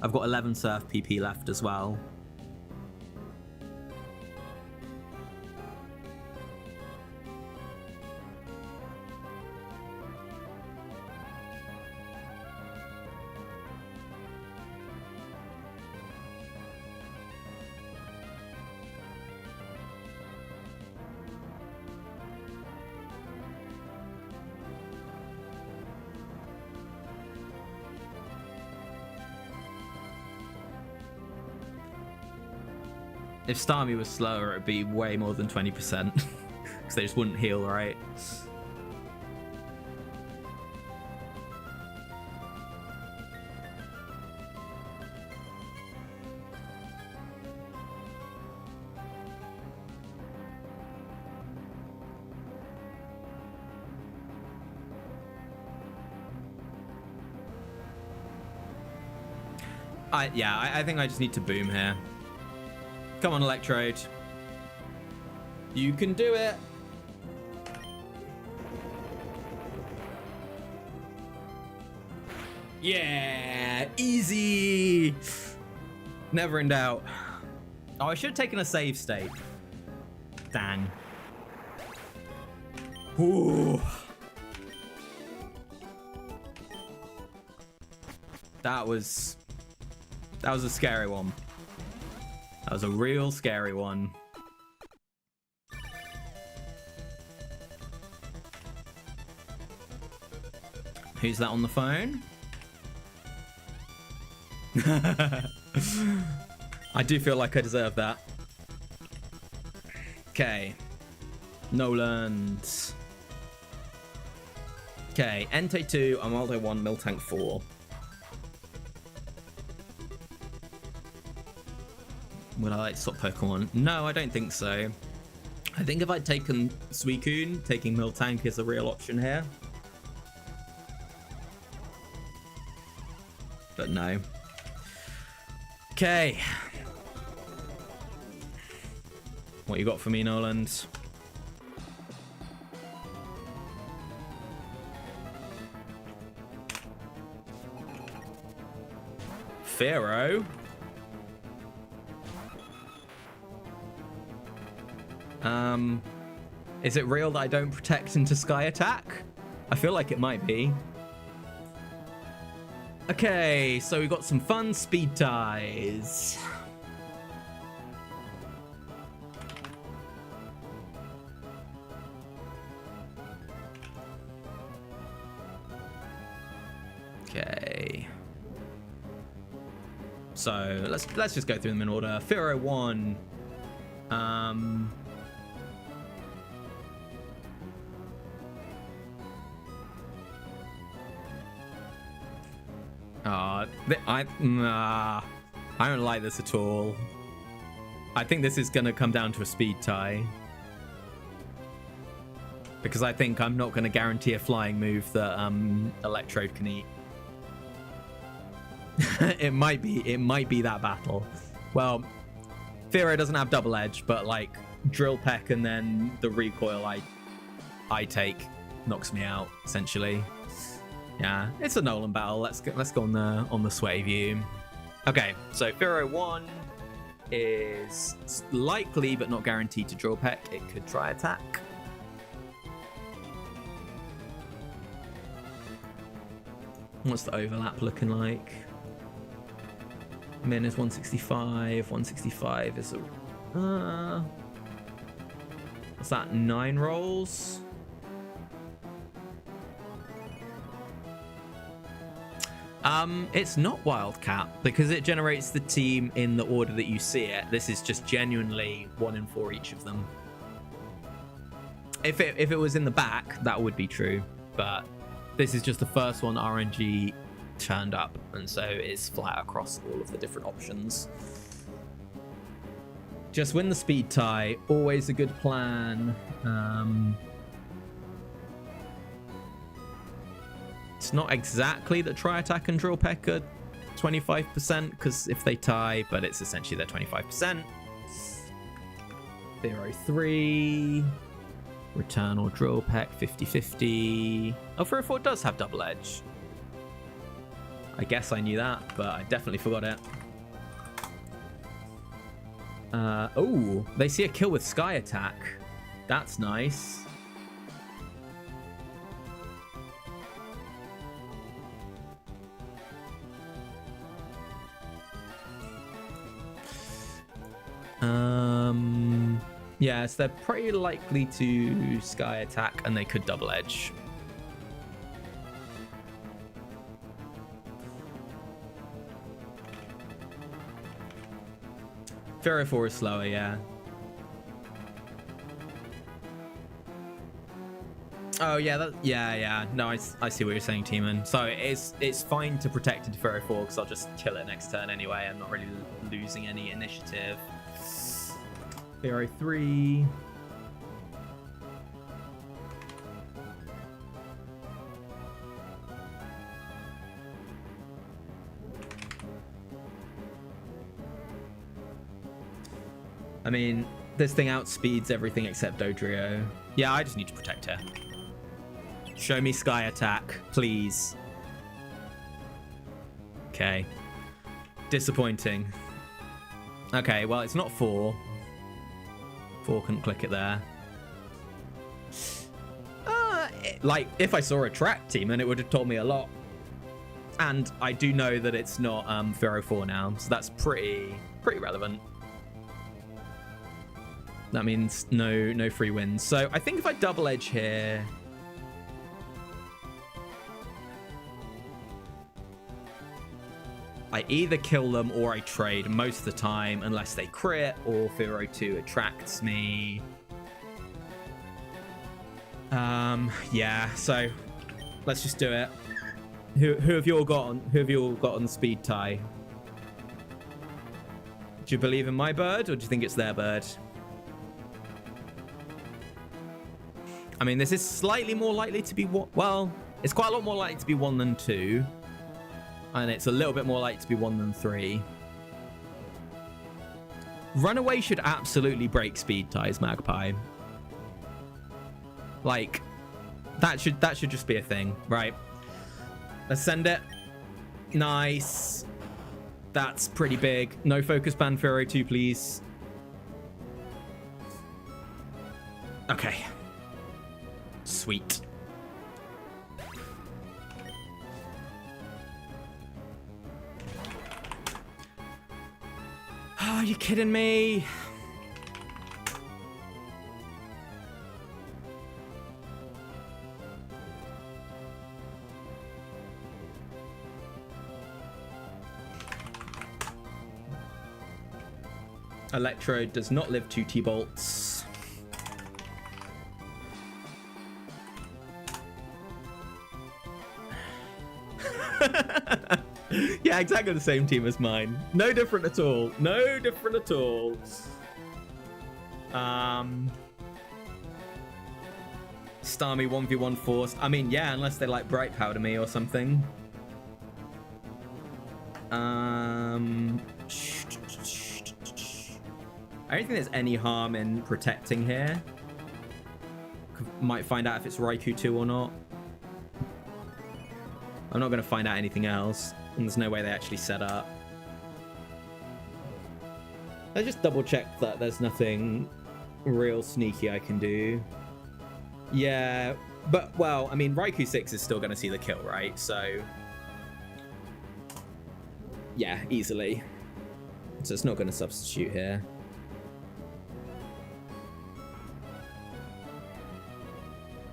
I've got 11 Surf PP left as well. If Starmie was slower, it'd be way more than 20%. Because they just wouldn't heal, right? I think I just need to boom here. Come on, Electrode. You can do it. Yeah, easy. Never in doubt. Oh, I should have taken a save state. Dang. Ooh. That was a scary one. That was a real scary one. Who's that on the phone? I do feel like I deserve that. Okay. Noland. Okay, Entei 2, Amaldo 1, Miltank 4. Would I like to swap Pokemon? No, I don't think so. I think if I'd taken Suicune, taking Miltank is a real option here. But no. Okay. What you got for me, Noland? Pharaoh. Is it real that I don't protect into Sky Attack? I feel like it might be. Okay, so we got some fun speed ties. Okay. So let's just go through them in order. Pharaoh 1. I don't like this at all. I think this is going to come down to a speed tie. Because I think I'm not going to guarantee a flying move that Electrode can eat. It might be that battle. Well, Pharaoh doesn't have double edge, but like Drill Peck and then the recoil I take knocks me out essentially. Yeah, it's a Nolan battle. Let's go on the sweaty view. Okay, so Pharaoh 1 is likely but not guaranteed to Drill Peck. It could try attack. What's the overlap looking like? Min is 165. 165 is a... what's that? 9 rolls? It's not Wildcat because it generates the team in the order that you see it. This is just genuinely 1 in 4 each of them. If it was in the back, that would be true, but this is just the first one RNG turned up, and so it's flat across all of the different options. Just win the speed tie, always a good plan. It's not exactly that Tri Attack and Drill Peck are 25%, because if they tie, but it's essentially their 25%. Pharaoh 3. Return or Drill Peck 50-50. Oh, Pharaoh 4 does have double edge. I guess I knew that, but I definitely forgot it. Oh, they see a kill with Sky Attack. That's nice. Yes, they're pretty likely to Sky Attack, and they could double edge. Pharaoh 4 is slower, yeah. Oh yeah, yeah. No, I see what you're saying, Teeman. So it's fine to protect into Pharaoh 4 because I'll just kill it next turn anyway. I'm not really losing any initiative. Pharaoh 3. I mean, this thing outspeeds everything except Dodrio. Yeah, I just need to protect her. Show me Sky Attack, please. Okay. Disappointing. Okay, well, it's not 4. 4 couldn't click it there. Like, if I saw a track team, and it would have told me a lot. And I do know that it's not Pharaoh 4 now, so that's pretty relevant. That means no free wins. So I think if I double edge here, I either kill them or I trade most of the time, unless they crit or Furo 2 attracts me. Yeah, so let's just do it. Who have you all got on? Who have you all got on the speed tie? Do you believe in my bird, or do you think it's their bird? I mean, this is slightly more likely to be one. Well, it's quite a lot more likely to be 1 than 2, and it's a little bit more likely to be 1 than 3. Runaway should absolutely break speed ties, Magpie. Like, that should just be a thing, right? Let's send it. Nice. That's pretty big. No focus ban Furo 2, please. Okay. Sweet. Oh, are you kidding me? Electrode does not live 2 T-bolts. Yeah, exactly the same team as mine. No different at all. No different at all. Starmie 1v1 force. I mean, yeah, unless they like bright powder me or something. I don't think there's any harm in protecting here. Might find out if it's Raikou 2 or not. I'm not going to find out anything else. And there's no way they actually set up. Let's just double check that there's nothing real sneaky I can do. Yeah, but, well, I mean, Raikou 6 is still going to see the kill, right? So, yeah, easily. So it's not going to substitute here.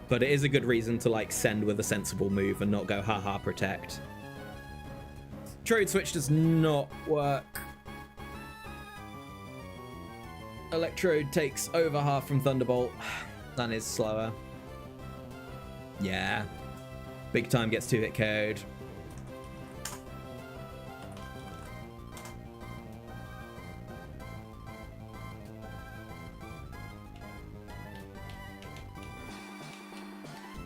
But it is a good reason to, like, send with a sensible move and not go, haha, protect. Trade switch does not work. Electrode takes over half from Thunderbolt. That is slower. Yeah. Big time gets 2-hit code.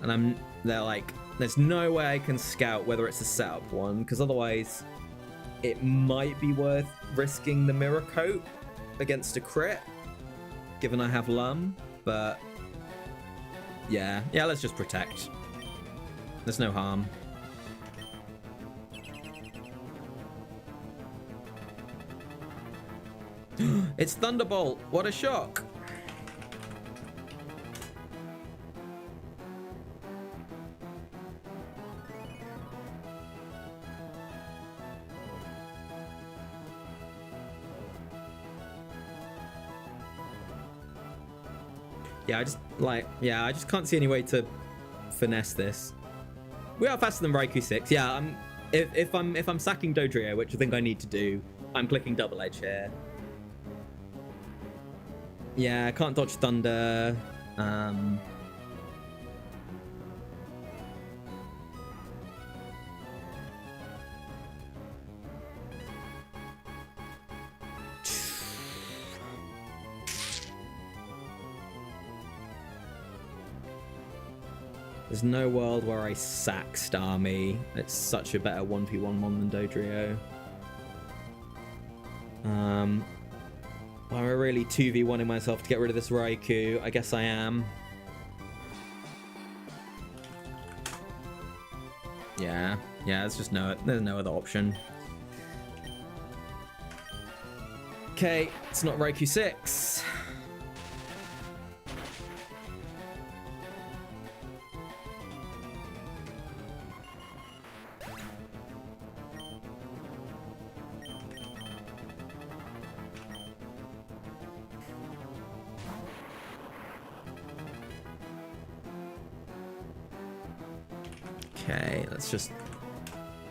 And they're like, there's no way I can scout whether it's a setup one, because otherwise it might be worth risking the Mirror Coat against a crit, given I have Lum, but yeah, let's just protect. There's no harm. It's Thunderbolt, what a shock. Yeah, I just can't see any way to finesse this. We are faster than Raikou 6. Yeah, if I'm sacking Dodrio, which I think I need to do, I'm clicking double edge here. Yeah, I can't dodge Thunder. There's no world where I sack Starmie. It's such a better 1v1 mon than Dodrio. Am I really 2v1ing myself to get rid of this Raikou? I guess I am. Yeah, there's just there's no other option. Okay, it's not Raikou 6. Okay, let's just...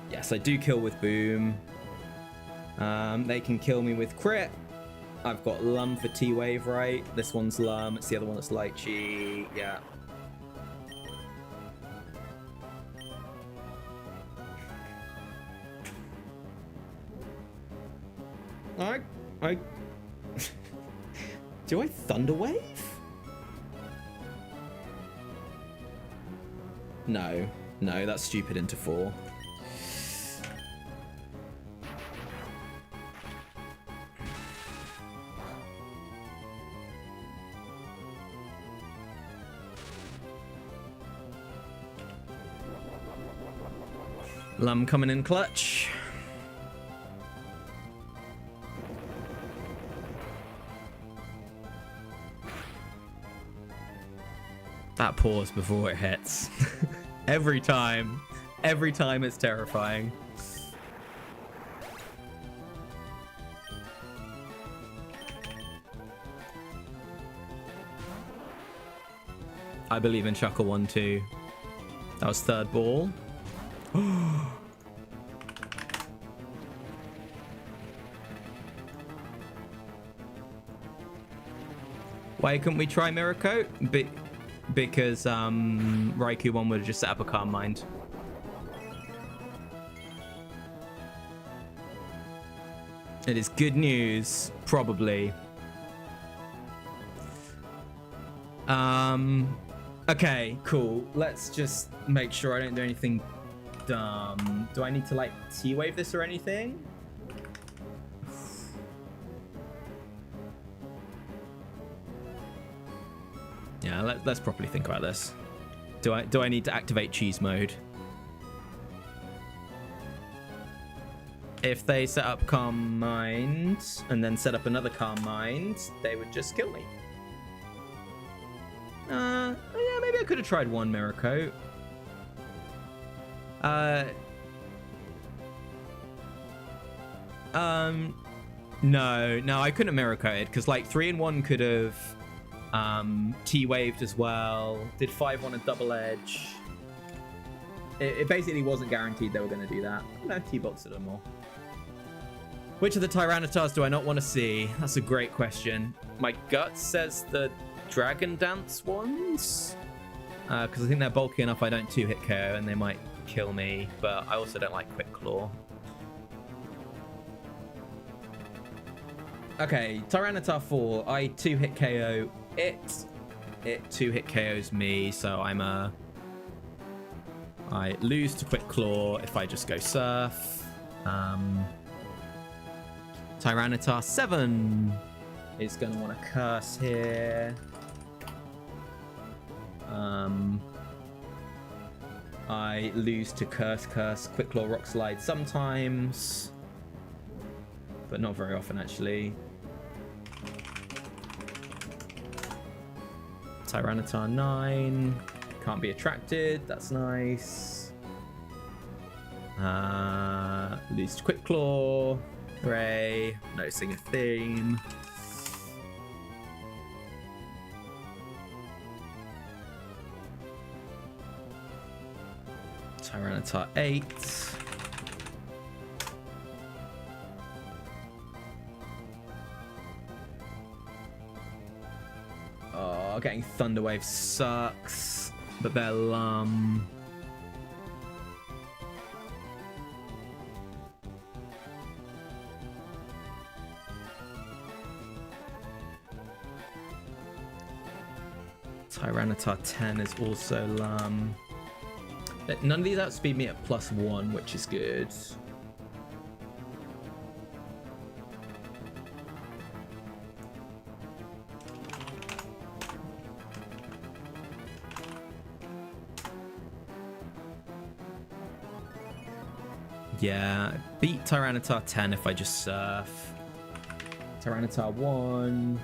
Yes, I do kill with Boom. They can kill me with Crit. I've got Lum for T-Wave, right? This one's Lum. It's the other one that's Lychee. Yeah. I... Do I Thunder Wave? No. No, that's stupid into 4. Lum coming in clutch. That pause before it hits. Every time it's terrifying. I believe in Chuckle 1-2. That was third ball. Why couldn't we try Mirror Coat? Because Raikou 1 would have just set up a Calm Mind. It is good news, probably. Okay, cool. Let's just make sure I don't do anything dumb. Do I need to like T-Wave this or anything? Yeah, let's properly think about this. Do I need to activate Cheese Mode? If they set up Calm Mind and then set up another Calm Mind, they would just kill me. Yeah, maybe I could have tried one Mirror Coat. No, I couldn't have Mirror Coated because like 3-in-1 could have T-Waved as well. Did 5-1 a double edge. It basically wasn't guaranteed they were going to do that. No, T-Boxed it more. Which of the Tyrannotars do I not want to see? That's a great question. My gut says the Dragon Dance ones. Because I think they're bulky enough I don't 2-hit KO and they might kill me. But I also don't like Quick Claw. Okay, Tyranitar 4. I 2-hit KO it. It 2-hit KOs me, so I lose to Quick Claw if I just go Surf. Tyranitar 7 is going to want to Curse here. I lose to Curse, Quick Claw, Rock Slide sometimes, but not very often actually. Tyranitar 9 can't be attracted. That's nice. Lose to Quick Claw. Hooray. Noticing a theme. Tyranitar 8. Oh, getting Thunder Wave sucks, but they're Lum. Tyranitar 10 is also Lum. None of these outspeed me at +1, which is good. Yeah, beat Tyranitar 10 if I just Surf. Tyranitar 1.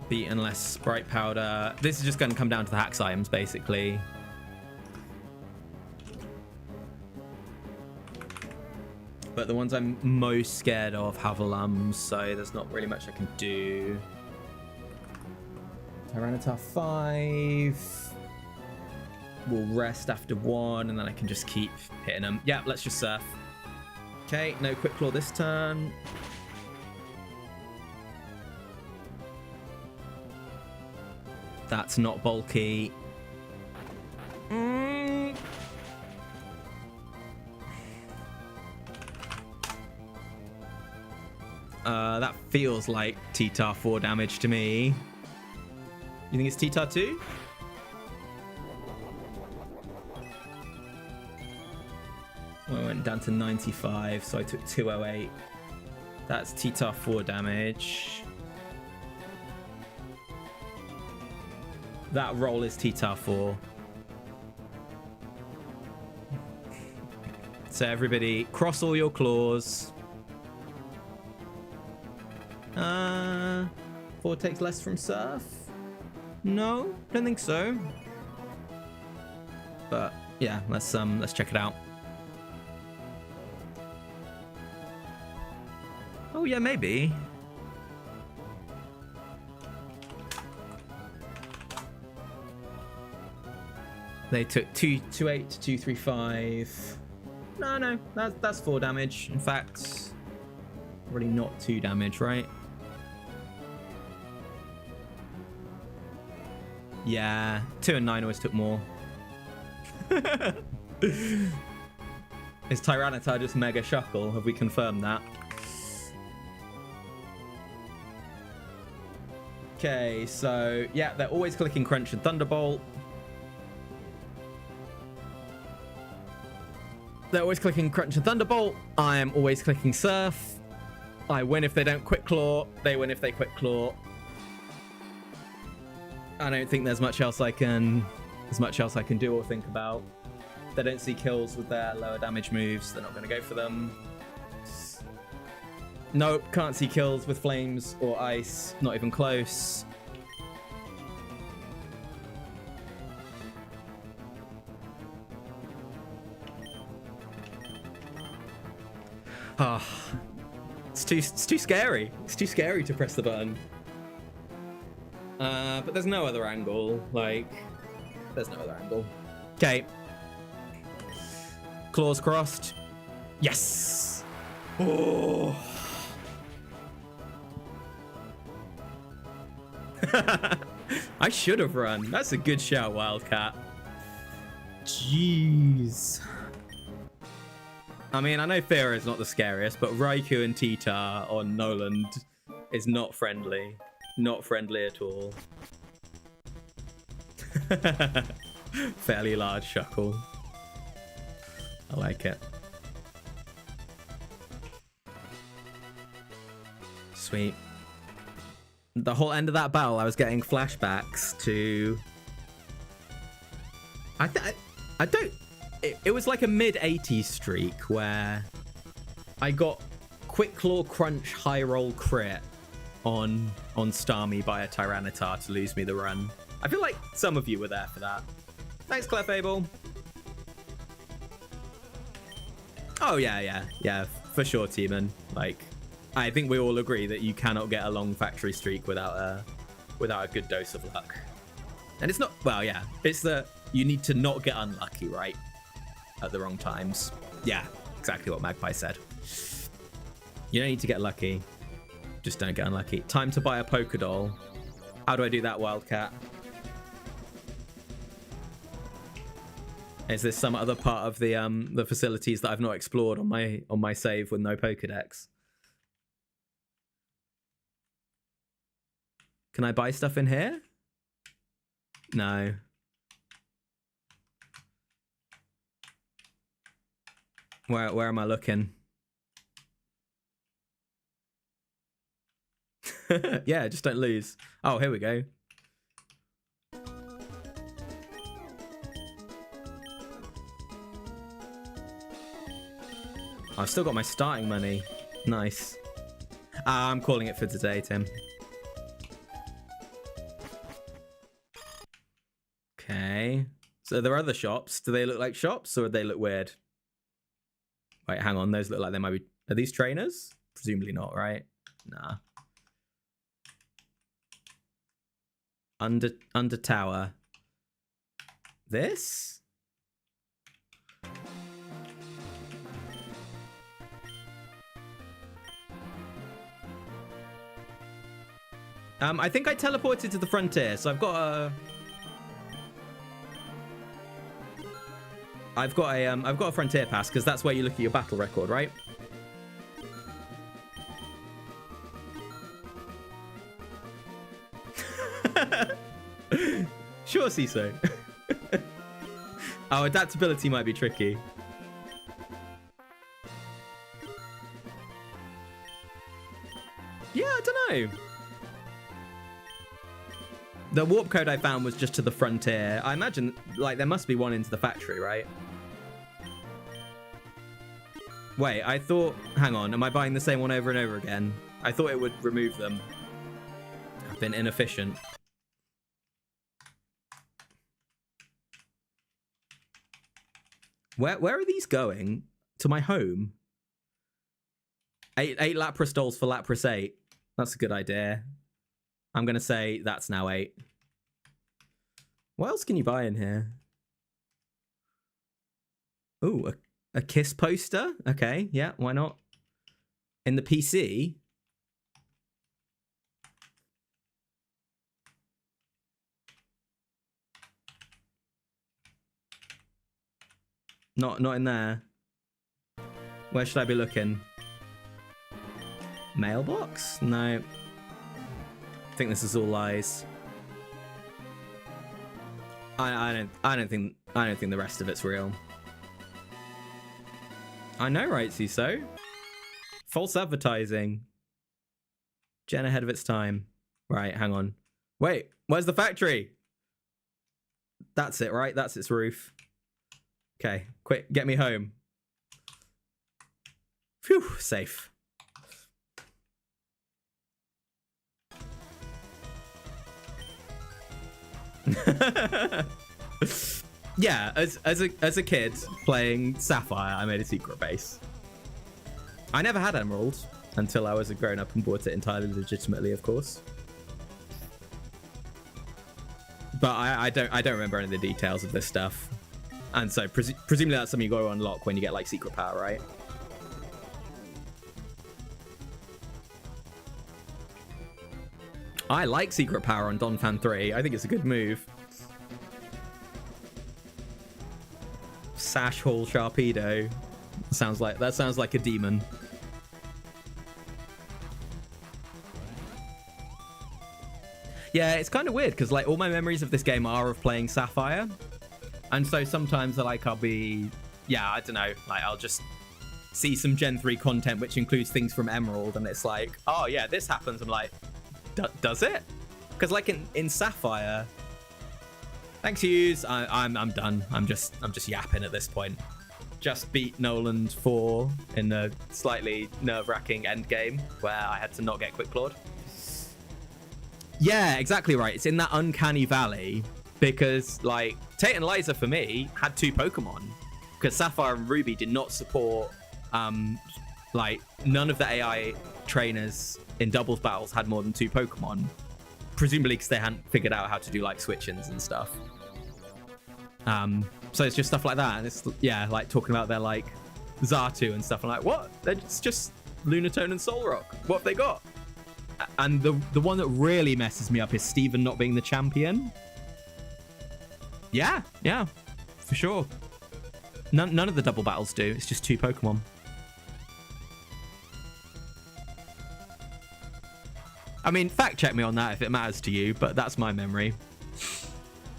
Beat unless Sprite Powder. This is just going to come down to the Hax items, basically. But the ones I'm most scared of have Lums, so there's not really much I can do. Tyranitar 5. We'll rest after 1, and then I can just keep hitting them. Yeah, let's just surf. Okay, no Quick Claw this turn. That's not bulky. That feels like T-Tar 4 damage to me. You think it's T-Tar 2? Well, I went down to 95, so I took 208. That's T-Tar 4 damage. That roll is T-Tar 4. So everybody, cross all your claws. 4 takes less from Surf? No, don't think so. But yeah, let's check it out. Oh yeah, maybe. They took 228 to 235. No, that's 4 damage. In fact, really not 2 damage, right? Yeah, 2 and 9 always took more. Is Tyranitar just Mega Shuckle? Have we confirmed that? Okay, so yeah, they're always clicking Crunch and Thunderbolt. They're always clicking Crunch and Thunderbolt. I am always clicking Surf. I win if they don't Quick Claw. They win if they Quick Claw. I don't think there's much else I can do or think about. They don't see kills with their lower damage moves. They're not going to go for them. Nope, can't see kills with flames or ice. Not even close. Ah, it's too scary. It's too scary to press the button. But there's no other angle. Like, there's no other angle. Okay. Claws crossed. Yes. Oh. I should have run. That's a good shout, Wildcat. Jeez. I mean, I know Thera is not the scariest, but Raikou and T-Tar on Noland is not friendly. Not friendly at all. Fairly large Shuckle. I like it. Sweet. The whole end of that battle, I was getting flashbacks to... It was like a mid-80s streak where I got Quick Claw Crunch High Roll Crit on Starmie by a Tyranitar to lose me the run. I feel like some of you were there for that. Thanks, Clefable. Oh, yeah, for sure, Teeman. Like, I think we all agree that you cannot get a long factory streak without a good dose of luck. And it's not, well, yeah, it's that you need to not get unlucky, right? At the wrong times. Yeah, exactly what Magpie said. You don't need to get lucky. Just don't get unlucky. Time to buy a Pokédoll. How do I do that, Wildcat? Is this some other part of the facilities that I've not explored on my save with no Pokédex? Can I buy stuff in here? No. Where am I looking? Yeah, just don't lose. Oh, here we go. I've still got my starting money. Nice. I'm calling it for today, Tim. Okay. So there are other shops. Do they look like shops or do they look weird? Wait, hang on. Those look like they might be... Are these trainers? Presumably not, right? Nah. Under tower. This? I think I teleported to the frontier, so I've got a frontier pass because that's where you look at your battle record, right? Sure, CISO. Oh, adaptability might be tricky. Yeah, I don't know. The warp code I found was just to the frontier. I imagine, like, there must be one into the factory, right? Wait, I thought... Hang on, am I buying the same one over and over again? I thought it would remove them. I've been inefficient. Where are these going? To my home? 8 Lapras dolls for Lapras 8. That's a good idea. I'm going to say that's now 8. What else can you buy in here? Ooh, a Kiss poster? Okay, yeah, why not? In the PC? Not in there. Where should I be looking? Mailbox? No. I think this is all lies. I don't think the rest of it's real. I know, right, CISO? False advertising. Gen ahead of its time. Right, hang on. Wait, where's the factory? That's it, right? That's its roof. Okay, quick, get me home. Phew, safe. Yeah, as a kid playing Sapphire, I made a secret base. I never had Emerald until I was a grown up and bought it entirely legitimately, of course. But I don't remember any of the details of this stuff, and so presumably that's something you got to unlock when you get like secret power, right? I like secret power on Donphan 3. I think it's a good move. Sash Hall Sharpedo. That sounds like a demon. Yeah, it's kind of weird because like all my memories of this game are of playing Sapphire, and so sometimes I'll be, yeah, I don't know, like I'll just see some Gen 3 content which includes things from Emerald, and it's like, oh yeah, this happens. I'm like, does it? Because like in Sapphire, thanks Hughes, I'm done. I'm just yapping at this point. Just beat Noland 4 in a slightly nerve-wracking end game where I had to not get quick clawed. Yeah, exactly right. It's in that uncanny valley because like Tate and Liza for me had 2 Pokemon because Sapphire and Ruby did not support like none of the AI trainers in doubles battles had more than 2 Pokemon, presumably because they hadn't figured out how to do like switch-ins and stuff. So it's just stuff like that, and it's, yeah, like talking about their like Xatu and stuff. I'm like, what? It's just Lunatone and Solrock. What have they got? And the one that really messes me up is Steven not being the champion. Yeah, for sure. None of the double battles do. It's just 2 Pokemon. I mean, fact check me on that if it matters to you, but that's my memory.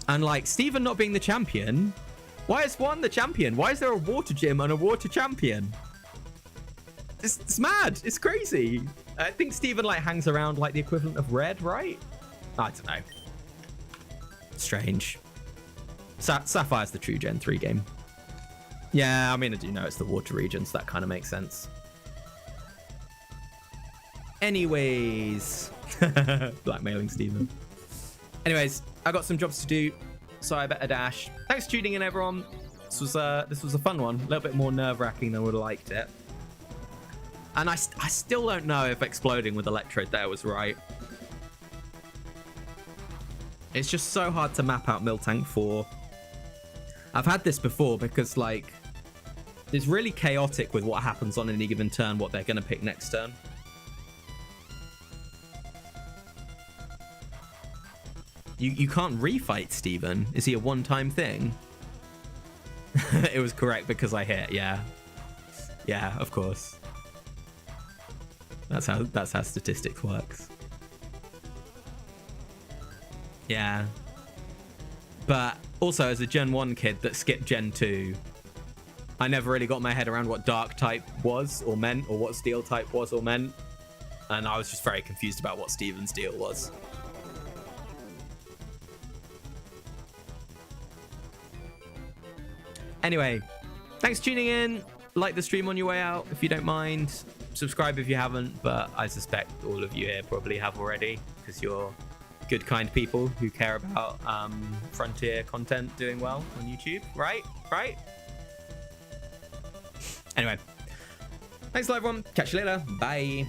And like Steven not being the champion, why is one the champion? Why is there a water gym and a water champion? It's mad. It's crazy. I think Steven like hangs around like the equivalent of Red, right? I don't know. Strange. Sapphire's the true Gen 3 game. Yeah, I mean, I do know it's the water region, so that kind of makes sense. Anyways. Blackmailing Steven. Anyways, I got some jobs to do, so I better dash. Thanks for tuning in, everyone. This was a fun one. A little bit more nerve-wracking than I would have liked it. And I still don't know if exploding with Electrode there was right. It's just so hard to map out Miltank 4. I've had this before because, like, it's really chaotic with what happens on any given turn, what they're going to pick next turn. You can't refight Steven. Is he a one-time thing? It was correct because I hit, yeah. Yeah, of course. That's how statistics works. Yeah. But also, as a Gen 1 kid that skipped Gen 2, I never really got my head around what Dark type was or meant, or what Steel type was or meant. And I was just very confused about what Steven's deal was. Anyway, thanks for tuning in. Like the stream on your way out if you don't mind. Subscribe if you haven't, but I suspect all of you here probably have already because you're good, kind people who care about Frontier content doing well on YouTube, right? Right? Anyway, thanks a lot, everyone. Catch you later. Bye.